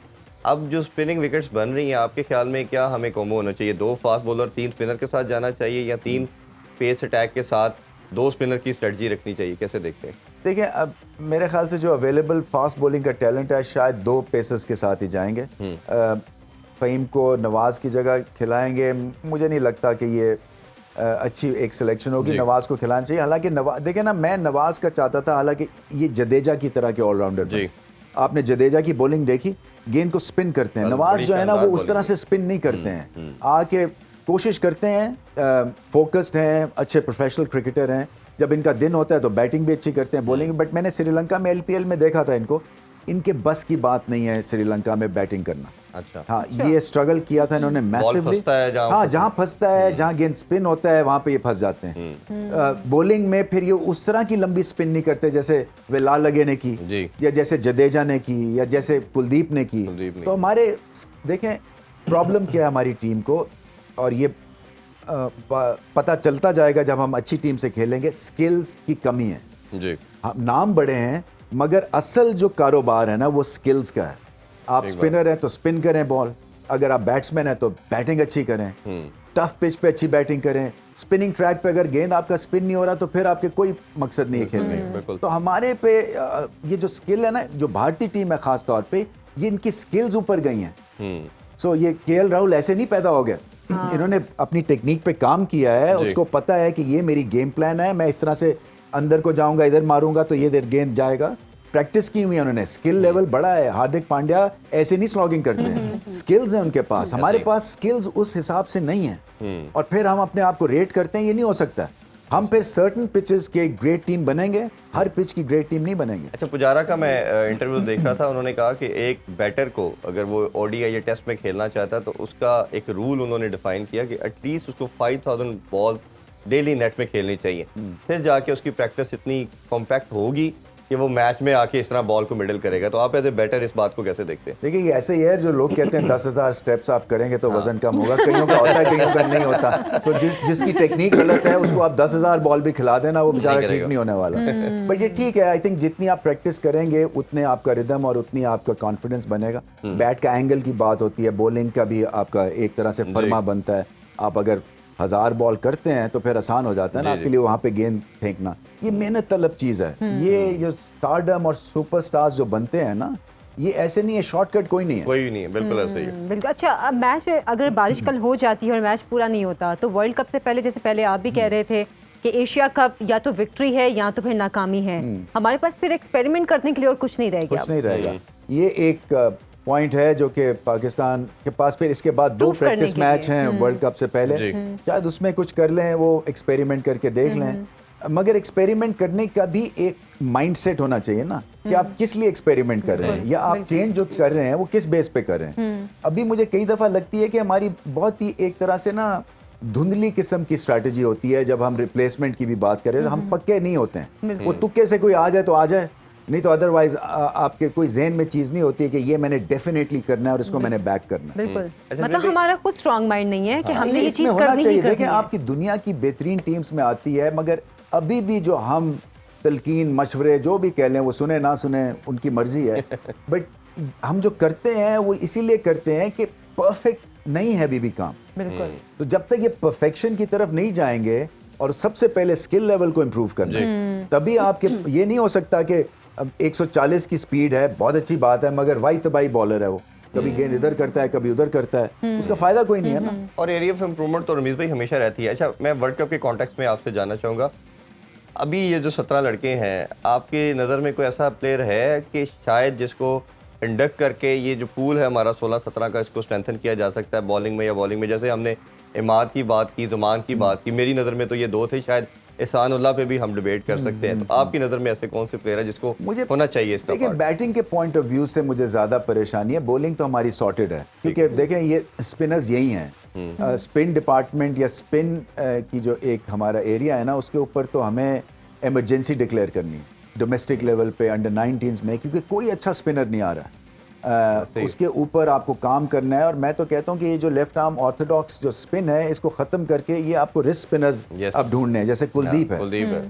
अब जो स्पिनिंग विकेट्स बन रही हैं, आपके ख्याल में क्या हमें कॉम्बो होना चाहिए? 2 फास्ट बॉलर 3 स्पिनर के साथ जाना चाहिए, या 3 पेस अटैक के साथ 2 स्पिनर की स्ट्रेटजी रखनी चाहिए? कैसे देखते हैं? देखिए, अब मेरे ख्याल से जो अवेलेबल फास्ट बॉलिंग का टैलेंट है, शायद 2 पेसर्स के साथ ही जाएंगे। फ़हीम को नवाज की जगह खिलाएंगे। मुझे नहीं लगता कि ये अच्छी एक सिलेक्शन होगी। नवाज को खिलाना चाहिए। हालांकि देखिए ना, मैं नवाज का चाहता था, हालांकि ये जडेजा की तरह के ऑलराउंडर जी। आपने जडेजा की बॉलिंग देखी, गेंद को स्पिन करते हैं। नवाज जो है ना वो उस तरह से स्पिन नहीं करते हैं, आके कोशिश करते हैं, फोकस्ड हैं, अच्छे प्रोफेशनल क्रिकेटर हैं। जब इनका दिन होता है तो बैटिंग भी अच्छी करते हैं, बॉलिंग। बट मैंने श्रीलंका में LPL में देखा था इनको, इनके बस की बात नहीं है श्रीलंका में बैटिंग करना। अच्छा। हाँ, ये स्ट्रगल किया था इन्होंने मैसिवली। फंसता है जहाँ हाँ, जहाँ फंसता है, जहाँ गेंद स्पिन होता है, वहाँ पे ये फंस जाते हैं। बॉलिंग में फिर ये उस तरह की लंबी स्पिन नहीं करते जैसे वेलाल लगे ने की, जी। या जैसे जडेजा ने की, या जैसे कुलदीप ने की। तो हमारे देखें प्रॉब्लम क्या है हमारी टीम को, और ये पता चलता जाएगा जब हम अच्छी टीम से खेलेंगे। स्किल्स की कमी है जी। हम नाम बड़े हैं, मगर असल जो कारोबार है ना वो स्किल्स का है। आप स्पिनर हैं तो स्पिन करें बॉल, अगर आप बैट्समैन हैं तो बैटिंग अच्छी करें। टफ पिच पे अच्छी बैटिंग करें, स्पिनिंग ट्रैक पे अगर गेंद आपका स्पिन नहीं हो रहा तो फिर आपके कोई मकसद नहीं है खेलने का। बिल्कुल। तो हमारे पे ये जो स्किल है ना, जो भारतीय टीम है खास तौर पे, ये इनकी स्किल्स ऊपर गई हैं। सो ये केएल राहुल ऐसे नहीं पैदा हो गए, इन्होंने अपनी टेक्निक पे काम किया है, उसको पता है कि ये मेरी गेम प्लान है, मैं इस तरह से अंदर को जाऊंगा, इधर मारूंगा तो ये गेंद जाएगा। प्रैक्टिस की हुई है उन्होंने, स्किल लेवल बड़ा है। हार्दिक पांड्या ऐसे नहीं स्लॉगिंग करते हैं, स्किल्स हैं उनके पास, हमारे पास स्किल्स उस हिसाब से नहीं है। और फिर हम अपने आप को रेट करते हैं, ये नहीं हो सकता। हम फिर सर्टन पिचेस के ग्रेट टीम बनेंगे, हर पिच की ग्रेट टीम नहीं बनेंगे। अच्छा, पुजारा का मैं इंटरव्यू देख रहा था, उन्होंने कहा कि एक बैटर को अगर वो ओडीआई या टेस्ट में खेलना चाहता है तो उसका एक रूल उन्होंने डिफाइन किया कि एटलीस्ट उसको 5000 बॉल्स डेली नेट में खेलनी चाहिए, फिर जाके उसकी प्रैक्टिस इतनी कॉम्पैक्ट होगी कि वो मैच में आके इस तरह बॉल को मिडल करेगा। तो आप एज ए बैटर इस बात को कैसे देखते हैं? देखिए ये ऐसे ही है, जो लोग कहते हैं 10,000 स्टेप्स आप करेंगे तो वजन कम होगा, कईयों का होता है, कईयों का नहीं होता। सो जिसकी टेक्निक गलत है उसको आप 10,000 बॉल भी खिला देना, वो बेचारा ठीक नहीं होने वाला। बट ये ठीक है, आई थिंक जितनी आप प्रैक्टिस करेंगे उतने आपका रिदम और उतनी आपका कॉन्फिडेंस बनेगा। बैट का एंगल की बात होती है, बॉलिंग का भी आपका एक तरह से फर्मा बनता है। आप अगर 1000 बॉल करते हैं तो फिर आसान हो जाता है ना आपके लिए वहाँ पे गेंद फेंकना। ये मेहनत तलब चीज़ है। ये जो स्टारडम और सुपरस्टार्स जो बनते हैं ना, ये ऐसे नहीं है, शॉर्टकट कोई नहीं है। कोई भी नहीं है, बिल्कुल ऐसे ही है। बिल्कुल। अच्छा, अब मैच अगर बारिश कल हो जाती है और मैच पूरा नहीं होता तो वर्ल्ड कप से पहले, जैसे पहले आप भी कह रहे थे कि एशिया कप या तो विक्ट्री है या तो फिर नाकामी है, हमारे पास फिर एक्सपेरिमेंट करने के लिए और कुछ नहीं रहेगा। कुछ नहीं रहेगा। ये एक पॉइंट है जो कि पाकिस्तान के पास फिर इसके बाद 2 प्रैक्टिस मैच हैं वर्ल्ड कप से पहले, शायद उसमें कुछ कर लें, वो एक्सपेरिमेंट करके देख लें। मगर एक्सपेरिमेंट करने का भी एक माइंडसेट होना चाहिए ना, कि आप किस लिए एक्सपेरिमेंट कर रहे हैं, या आप चेंज जो कर रहे हैं वो किस बेस पे कर रहे हैं। अभी मुझे कई दफ़ा लगती है कि हमारी बहुत ही एक तरह से ना धुंधली किस्म की स्ट्रैटेजी होती है। जब हम रिप्लेसमेंट की भी बात करें तो हम पक्के नहीं होते हैं, वो तुक्के से कोई आ जाए तो आ जाए, नहीं तो अदरवाइज आपके कोई ज़हन में चीज़ नहीं होती है कि ये मैंने डेफिनेटली करना है और इसको मैंने बैक करना है। बिल्कुल। अच्छा, मतलब हमारा खुद स्ट्रॉन्ग माइंड नहीं है कि हमने ये इसमें चीज़ होना करनी ही चाहिए। करनी देखें, है। आपकी दुनिया की बेहतरीन टीम्स में आती है, मगर अभी भी जो हम तलकीन मशवरे जो भी कह लें, वो सुने ना सुने उनकी मर्जी है। बट हम जो करते हैं वो इसीलिए करते हैं कि परफेक्ट नहीं है अभी भी काम। बिल्कुल। तो जब तक ये परफेक्शन की तरफ नहीं जाएंगे, और सबसे पहले स्किल लेवल को इम्प्रूव करना है, तभी आपके ये नहीं हो सकता कि अब 140 की स्पीड है, बहुत अच्छी बात है, मगर वाई तबाई बॉलर है वो, कभी गेंद इधर करता है कभी उधर करता है, उसका फायदा कोई नहीं है ना। और एरिया ऑफ इम्प्रूवमेंट तो रमीज भाई हमेशा रहती है। अच्छा, मैं वर्ल्ड कप के कॉन्टेक्स्ट में आपसे जानना चाहूँगा, अभी ये जो 17 लड़के हैं, आपकी नज़र में कोई ऐसा प्लेयर है कि शायद जिसको इंडक्ट करके ये जो पूल है हमारा 16-17 का, इसको स्ट्रेंथन किया जा सकता है बॉलिंग में या बॉलिंग में? जैसे हमने इमाद की बात की, ज़ुमान की बात की, मेरी नज़र में तो ये 2 थे, शायद एहसानुल्लाह पे भी हम डिबेट कर सकते हैं। तो आपकी नज़र में ऐसे कौन से प्लेयर है जिसको मुझे होना चाहिए इसका देखिए, part? बैटिंग के पॉइंट ऑफ व्यू से मुझे ज़्यादा परेशानी है। बॉलिंग तो हमारी सॉर्टेड है, क्योंकि देखें ये स्पिनर्स यही हैं। स्पिन डिपार्टमेंट या स्पिन की जो एक हमारा एरिया है ना, उसके ऊपर तो हमें इमरजेंसी डिक्लेयर करनी है डोमेस्टिक लेवल पे, अंडर 19s में, क्योंकि कोई अच्छा स्पिनर नहीं आ रहा। उसके ऊपर आपको काम करना है। और मैं तो कहता हूँ कि ये जो लेफ्ट आर्म ऑर्थोडॉक्स जो स्पिन है, इसको ख़त्म करके ये आपको रिस्ट स्पिनर्स अब ढूंढने हैं, जैसे कुलदीप है,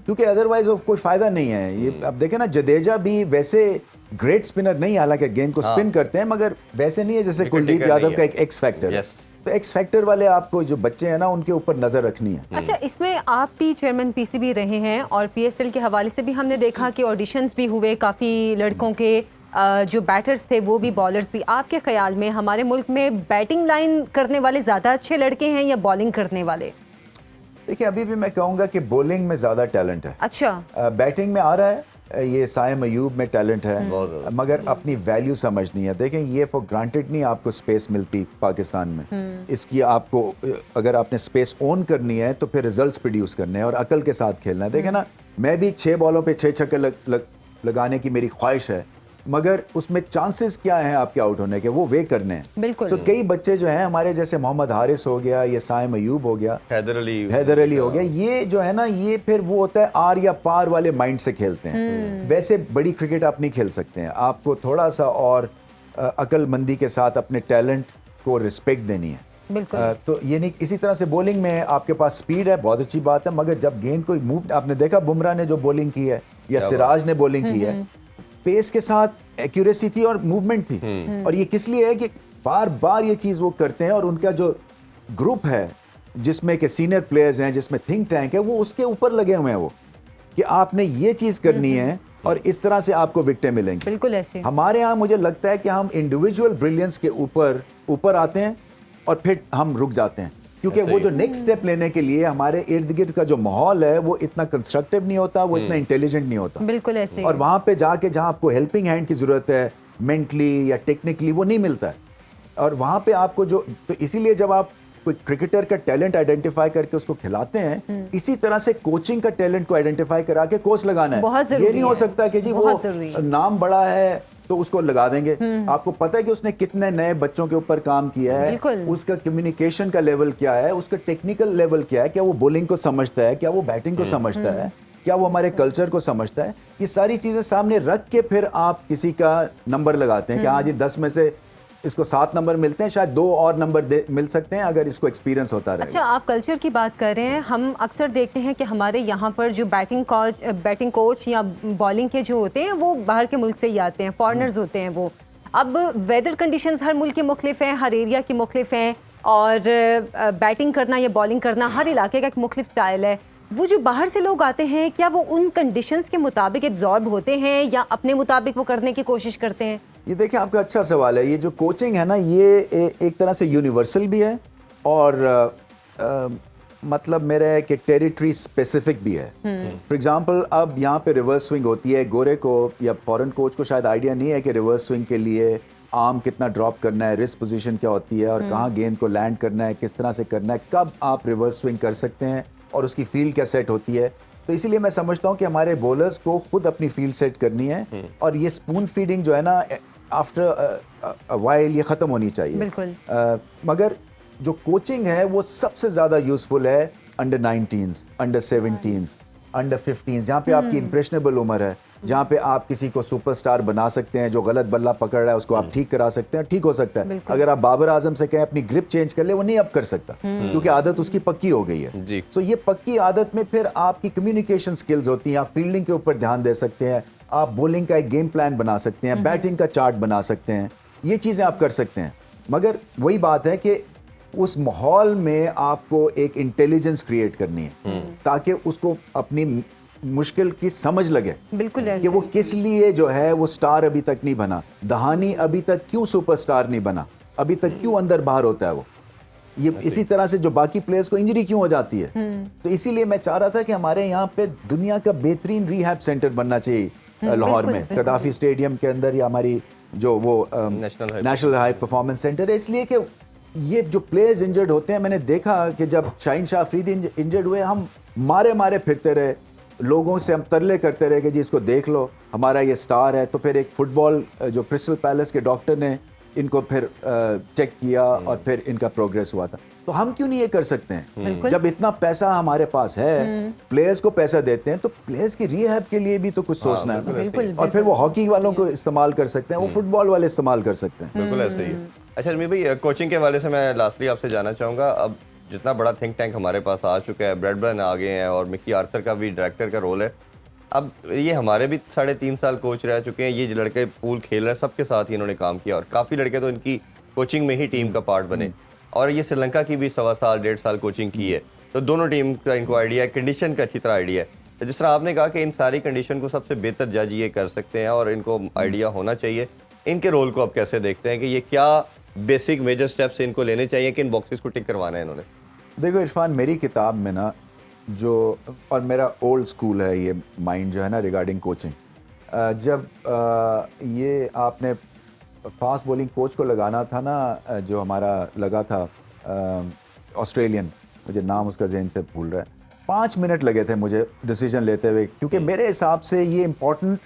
क्योंकि अदरवाइज कोई फ़ायदा नहीं है। ये अब देखें ना, जडेजा भी वैसे ग्रेट स्पिनर नहीं, हालांकि गेंद को स्पिन करते हैं, मगर वैसे नहीं है जैसे कुलदीप यादव का एक एक्स फैक्टर है। तो एक्स फैक्टर वाले आपको जो बच्चे हैं ना, उनके ऊपर नजर रखनी है। अच्छा, इसमें आप भी चेयरमैन पीसीबी रहे हैं और पीएसएल के हवाले से भी हमने देखा कि ऑडिशंस भी हुए काफ़ी लड़कों के, जो बैटर्स थे वो भी, बॉलर्स भी। आपके ख्याल में हमारे मुल्क में बैटिंग लाइन करने वाले ज़्यादा अच्छे लड़के हैं या बॉलिंग करने वाले? देखिए, अभी भी मैं कहूँगा कि बॉलिंग में ज़्यादा टैलेंट है। अच्छा, बैटिंग में आ रहा है, ये साइम अयूब में टैलेंट है, मगर अपनी वैल्यू समझनी है। देखें, ये फॉर ग्रांटेड नहीं आपको स्पेस मिलती पाकिस्तान में। इसकी आपको, अगर आपने स्पेस ओन करनी है तो फिर रिजल्ट्स प्रोड्यूस करने हैं और अकल के साथ खेलना है। देखें ना, मैं भी 6 बॉलों पे 6 छक्के लगाने की मेरी ख्वाहिश है, मगर उसमें चांसेस क्या हैं आपके आउट होने के, वो वे करने हैं। बिल्कुल। तो कई बच्चे जो हैं हमारे, जैसे मोहम्मद हारिस हो गया, ये साइम अयूब हो गया, हैदर अली हो गया, ये जो है ना, ये फिर वो होता है आर या पार वाले माइंड से खेलते हैं। वैसे बड़ी क्रिकेट आप नहीं खेल सकते हैं, आपको थोड़ा सा और अक्लमंदी के साथ अपने टैलेंट को रिस्पेक्ट देनी है। बिल्कुल। तो ये नहीं, इसी तरह से बॉलिंग में आपके पास स्पीड है, बहुत अच्छी बात है, मगर जब गेंद कोई मूव, आपने देखा बुमराह ने जो बॉलिंग की है या सिराज ने बॉलिंग की है, पेस के साथ एक्यूरेसी थी और मूवमेंट थी। और ये किस लिए है कि बार बार ये चीज़ वो करते हैं, और उनका जो ग्रुप है जिसमें के सीनियर प्लेयर्स हैं, जिसमें थिंक टैंक है, वो उसके ऊपर लगे हुए हैं वो कि आपने ये चीज़ करनी है और इस तरह से आपको विकटें मिलेंगी। बिल्कुल ऐसे। हमारे यहाँ मुझे लगता है कि हम इंडिविजुअल ब्रिलियंस के ऊपर आते हैं और फिर हम रुक जाते हैं, क्योंकि वो जो नेक्स्ट स्टेप लेने के लिए हमारे इर्द गिर्द का जो माहौल है वो इतना कंस्ट्रक्टिव नहीं होता, वो इतना इंटेलिजेंट नहीं होता। बिल्कुल ऐसे। और वहाँ पे जाके जहाँ आपको हेल्पिंग हैंड की ज़रूरत है मेंटली या टेक्निकली, वो नहीं मिलता है। और वहाँ पे आपको जो, तो इसीलिए जब आप कोई क्रिकेटर का टैलेंट आइडेंटिफाई करके उसको खिलाते हैं, इसी तरह से कोचिंग का टैलेंट को आइडेंटिफाई करा के कोच लगाना है। बहुत ये जरूरी नहीं हो है। सकता कि जी वो बहुत जरूरी है। नाम बड़ा है तो उसको लगा देंगे। आपको पता है कि उसने कितने नए बच्चों के ऊपर काम किया है, बिल्कुल। उसका कम्युनिकेशन का लेवल क्या है, उसका टेक्निकल लेवल क्या है, क्या वो बॉलिंग को समझता है, क्या वो बैटिंग को समझता है, क्या वो हमारे कल्चर को समझता है। ये सारी चीजें सामने रख के फिर आप किसी का नंबर लगाते हैं कि हाँ जी 10 में से इसको 7 नंबर मिलते हैं, शायद 2 और नंबर मिल सकते हैं अगर इसको एक्सपीरियंस होता रहेगा। अच्छा, आप कल्चर की बात कर रहे हैं। हम अक्सर देखते हैं कि हमारे यहाँ पर जो बैटिंग कोच या बॉलिंग के जो होते हैं वो बाहर के मुल्क से ही आते हैं, फॉरेनर्स होते हैं वो। अब वेदर कंडीशंस हर मुल्क के मुख्तलिफ हैं, हर एरिया की मुख्तलिफ हैं, और बैटिंग करना या बॉलिंग करना हर इलाके का एक मुख्तलिफ स्टाइल है। वो जो बाहर से लोग आते हैं, क्या वो उन कंडीशंस के मुताबिक एब्जॉर्ब होते हैं या अपने मुताबिक वो करने की कोशिश करते हैं? ये देखिए, आपका अच्छा सवाल है। ये जो कोचिंग है ना, ये एक तरह से यूनिवर्सल भी है और मतलब मेरा है कि टेरिटरी स्पेसिफिक भी है। फॉर एग्जांपल, अब यहाँ पे रिवर्स स्विंग होती है, गोरे को या फॉरेन कोच को शायद आइडिया नहीं है कि रिवर्स स्विंग के लिए आर्म कितना ड्रॉप करना है, रिस्ट पोजीशन क्या होती है और कहाँ गेंद को लैंड करना है, किस तरह से करना है, कब आप रिवर्स स्विंग कर सकते हैं और उसकी फील्ड क्या सेट होती है। तो इसीलिए मैं समझता हूँ कि हमारे बॉलर्स को खुद अपनी फील्ड सेट करनी है और ये स्पून फीडिंग जो है ना, आफ्टर अ वाइल ये ख़त्म होनी चाहिए। बिल्कुल। मगर जो कोचिंग है वो सबसे ज़्यादा यूज़फुल है under 19s, under 17s, under 15s, जहाँ पे आपकी इम्प्रेशनेबल उम्र है, जहाँ पे आप किसी को सुपरस्टार बना सकते हैं। जो गलत बल्ला पकड़ रहा है उसको आप ठीक करा सकते हैं, ठीक हो सकता है। अगर आप बाबर आजम से कहें अपनी ग्रिप चेंज कर ले, वो नहीं अब कर सकता क्योंकि आदत उसकी पक्की हो गई है जी। सो ये पक्की आदत में फिर आपकी कम्युनिकेशन स्किल्स होती हैं, आप फील्डिंग के ऊपर ध्यान दे सकते हैं, आप बॉलिंग का एक गेम प्लान बना सकते हैं, बैटिंग का चार्ट बना सकते हैं, ये चीज़ें आप कर सकते हैं। मगर वही बात है कि उस माहौल में आपको एक इंटेलिजेंस क्रिएट करनी है ताकि उसको अपनी मुश्किल की समझ लगे। बिल्कुल कि वो किस लिए जो है वो स्टार अभी तक नहीं बना, दहानी अभी तक क्यों सुपरस्टार नहीं बना, अभी तक क्यों अंदर बाहर होता है वो, ये इसी तरह से जो बाकी प्लेयर्स को इंजरी क्यों हो जाती है। तो इसीलिए मैं चाह रहा था कि हमारे यहाँ पे दुनिया का बेहतरीन रिहैब सेंटर बनना चाहिए लाहौर में, कदाफी स्टेडियम के अंदर, या हमारी जो वो नेशनल हाई परफॉर्मेंस सेंटर है। इसलिए कि ये जो प्लेयर्स इंजर्ड होते हैं, मैंने देखा कि जब शाहीन शाह अफरीदी इंजर्ड हुए, हम मारे फिरते रहे, लोगों से हम तरले करते रहे कि जी इसको देख लो, हमारा ये स्टार है। तो फिर एक फुटबॉल जो क्रिस्टल पैलेस के डॉक्टर ने इनको फिर चेक किया और फिर इनका प्रोग्रेस हुआ था। तो हम क्यों नहीं ये कर सकते हैं? जब इतना पैसा हमारे पास है, प्लेयर्स को पैसा देते हैं, तो प्लेयर्स की रिहैब के लिए भी तो कुछ सोचना है। बिल्कुल, और फिर वो हॉकी वालों को इस्तेमाल कर सकते हैं, वो फुटबॉल वाले इस्तेमाल कर सकते हैं। बिल्कुल ऐसे ही है। अच्छा रमी भाई, कोचिंग के हवाले से मैं लास्टली आपसे जानना चाहूँगा, अब जितना बड़ा थिंक टैंक हमारे पास आ चुका है, ब्रैडबर्न आ गए हैं और मिकी आर्थर का भी डायरेक्टर का रोल है, अब ये हमारे भी 3.5 साल कोच रह चुके हैं, ये जो लड़के पूल खेल रहे हैं सबके साथ ही इन्होंने काम किया और काफ़ी लड़के तो इनकी कोचिंग में ही टीम का पार्ट बने, और ये श्रीलंका की भी 1.25 साल 1.5 साल कोचिंग की है, तो दोनों टीम का इनको आइडिया है, कंडीशन का अच्छी तरह आइडिया है। तो जिस तरह आपने कहा कि इन सारी कंडीशन को सबसे बेहतर जज ये कर सकते हैं और इनको आइडिया होना चाहिए, इनके रोल को आप कैसे देखते हैं कि ये क्या बेसिक मेजर स्टेप्स इनको लेने चाहिए कि इन बॉक्सेस को टिक करवाना है इन्होंने? देखो इरफान, मेरी किताब में ना जो, और मेरा ओल्ड स्कूल है ये माइंड जो है ना रिगार्डिंग कोचिंग, जब ये आपने फास्ट बॉलिंग कोच को लगाना था ना, जो हमारा लगा था ऑस्ट्रेलियन, मुझे नाम उसका ज़हन से भूल रहा है, 5 मिनट लगे थे मुझे डिसीजन लेते हुए, क्योंकि मेरे हिसाब से ये इम्पोर्टेंट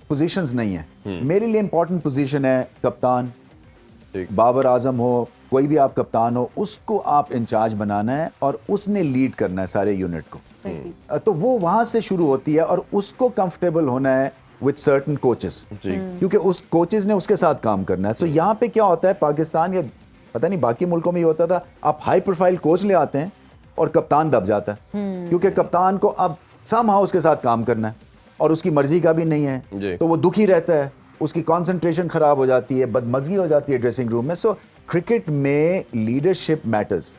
पोजीशंस नहीं है। मेरे लिए इम्पोर्टेंट पोजीशन है कप्तान, बाबर आजम हो, कोई भी आप कप्तान हो, उसको आप इंचार्ज बनाना है और उसने लीड करना है सारे यूनिट को। तो वो वहां से शुरू होती है और उसको कंफर्टेबल होना है विद सर्टन कोचेस, क्योंकि उस कोचेस ने उसके साथ काम करना है। तो यहाँ पे क्या होता है, पाकिस्तान या पता नहीं बाकी मुल्कों में ये होता था, आप हाई प्रोफाइल कोच ले आते हैं और कप्तान दब जाता है, क्योंकि कप्तान को अब समहाउ उसके साथ काम करना है और उसकी मर्जी का भी नहीं है, तो वो दुखी रहता है, उसकी कंसंट्रेशन खराब हो जाती है, बदमज़गी हो जाती है ड्रेसिंग रूम में। सो क्रिकेट में लीडरशिप मैटर्स,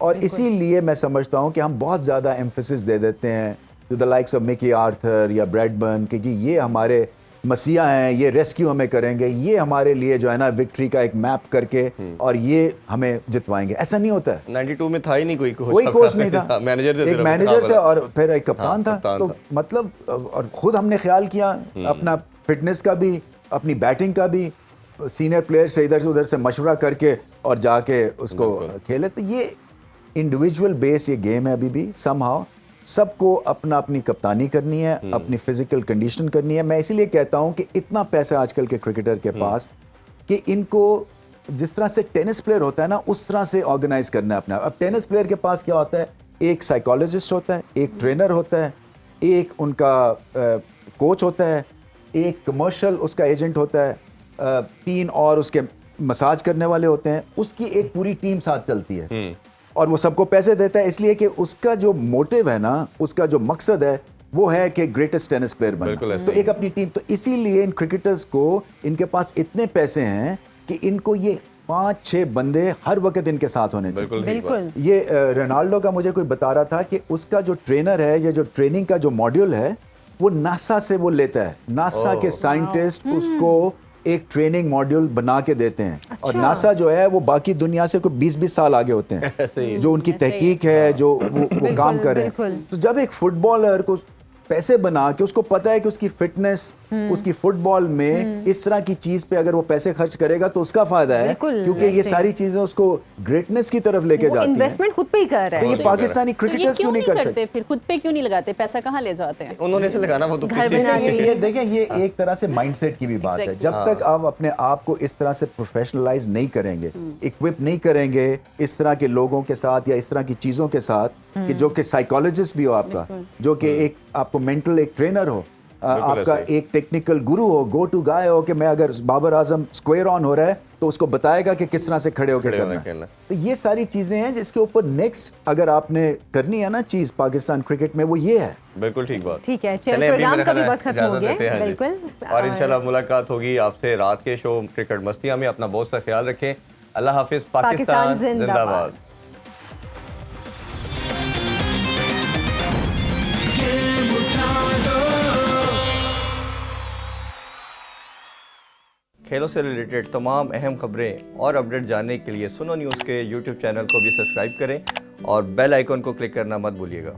और इसीलिए मैं समझता हूँ कि हम बहुत ज़्यादा एम्फेसिस दे देते हैं to the likes of Mickey Arthur या ब्रैडबर्न कि जी ये हमारे मसीहा हैं, ये रेस्क्यू हमें करेंगे, ये हमारे लिए जो है ना विक्ट्री का एक मैप करके और ये हमें जितवाएंगे। ऐसा नहीं होता है। 92 में था ही नहीं कोई कोच नहीं था, मैनेजर एक मैनेजर था और फिर एक कप्तान था। कप्तान तो था। मतलब और खुद हमने ख्याल किया अपना फिटनेस का भी, अपनी बैटिंग का भी, सीनियर प्लेयर से इधर से उधर से मशवरा करके और जाके उसको खेले। तो ये इंडिविजुअल बेस ये गेम है अभी भी समहाउ। सबको अपना अपनी कप्तानी करनी है, अपनी फिजिकल कंडीशन करनी है। मैं इसीलिए कहता हूं कि इतना पैसा आजकल के क्रिकेटर के पास कि इनको जिस तरह से टेनिस प्लेयर होता है ना उस तरह से ऑर्गेनाइज करना है अपना। अब टेनिस प्लेयर के पास क्या होता है, एक साइकोलॉजिस्ट होता है, एक ट्रेनर होता है, एक उनका कोच होता है, एक कमर्शियल उसका एजेंट होता है, 3 और उसके मसाज करने वाले होते हैं। उसकी एक पूरी टीम साथ चलती है और वो सबको पैसे देता है, इसलिए कि उसका जो मोटिव है ना, उसका जो मकसद है वो है कि ग्रेटेस्ट टेनिस प्लेयर बनना। तो एक अपनी टीम, तो इसीलिए इन क्रिकेटर्स को इनके पास इतने पैसे हैं कि इनको ये 5-6 बंदे हर वक्त इनके साथ होने चाहिए। बिल्कुल। ये रोनाल्डो का मुझे कोई बता रहा था कि उसका जो ट्रेनर है, ये जो ट्रेनिंग का जो मॉड्यूल है वो नासा से वो लेता है। नासा के साइंटिस्ट उसको एक ट्रेनिंग मॉड्यूल बना के देते हैं। और नासा जो है वो बाकी दुनिया से कोई 20-20 साल आगे होते हैं जो उनकी तहकीक है, जो वो काम कर रहे हैं। तो जब एक फुटबॉलर को पैसे बना के उसको पता है कि उसकी फिटनेस, उसकी फुटबॉल में इस तरह की चीज पे अगर वो पैसे खर्च करेगा तो उसका फायदा है, क्योंकि ये सारी चीजें उसको ग्रेटनेस की तरफ लेके जाती हैं। इन्वेस्टमेंट खुद पे ही कर रहे तो हैं। ये पाकिस्तानी तो ये क्रिकेटर्स क्यों क्यों नहीं कर करते सकते? फिर खुद पे क्यों नहीं लगाते? पैसा कहाँ ले जाते हैं? उन्होंने से लगाना, वो तो घर पीछे बना ये देखें, ये एक तरह से माइंडसेट की भी बात है। जब तक आप अपने आप को इस तरह से प्रोफेशनलाइज नहीं करेंगे, इक्विप नहीं करेंगे इस तरह के लोगों के साथ या इस तरह की चीजों के साथ कि जो कि साइकोलॉजिस्ट भी हो आपका, जो कि एक आपको मेंटल एक ट्रेनर हो, आपका एक टेक्निकल गुरु हो, गो टू गाय हो कि मैं अगर बाबर आजम स्क्वायर ऑन हो रहा है तो उसको बताएगा कि किस तरह से खड़े होकर करना है। तो ये सारी चीजें हैं जिसके ऊपर नेक्स्ट अगर आपने करनी है ना चीज पाकिस्तान क्रिकेट में, वो ये है। बिल्कुल ठीक बात। ठीक है, चलें, अभी प्रोग्राम मेरा का भी ख्याल है वक्त खत्म हो इजाज़त गया देते हैं, हाँ जी। बिल्कुल। और इंशाल्लाह मुलाकात होगी आपसे रात के शो क्रिकेट मस्तियां में। अपना बहुत सा ख्याल रखें। अल्लाह हाफिज। पाकिस्तान जिंदाबाद। खेलों से रिलेटेड तमाम अहम खबरें और अपडेट जानने के लिए सुनो न्यूज़ के YouTube चैनल को भी सब्सक्राइब करें और बेल आइकन को क्लिक करना मत भूलिएगा।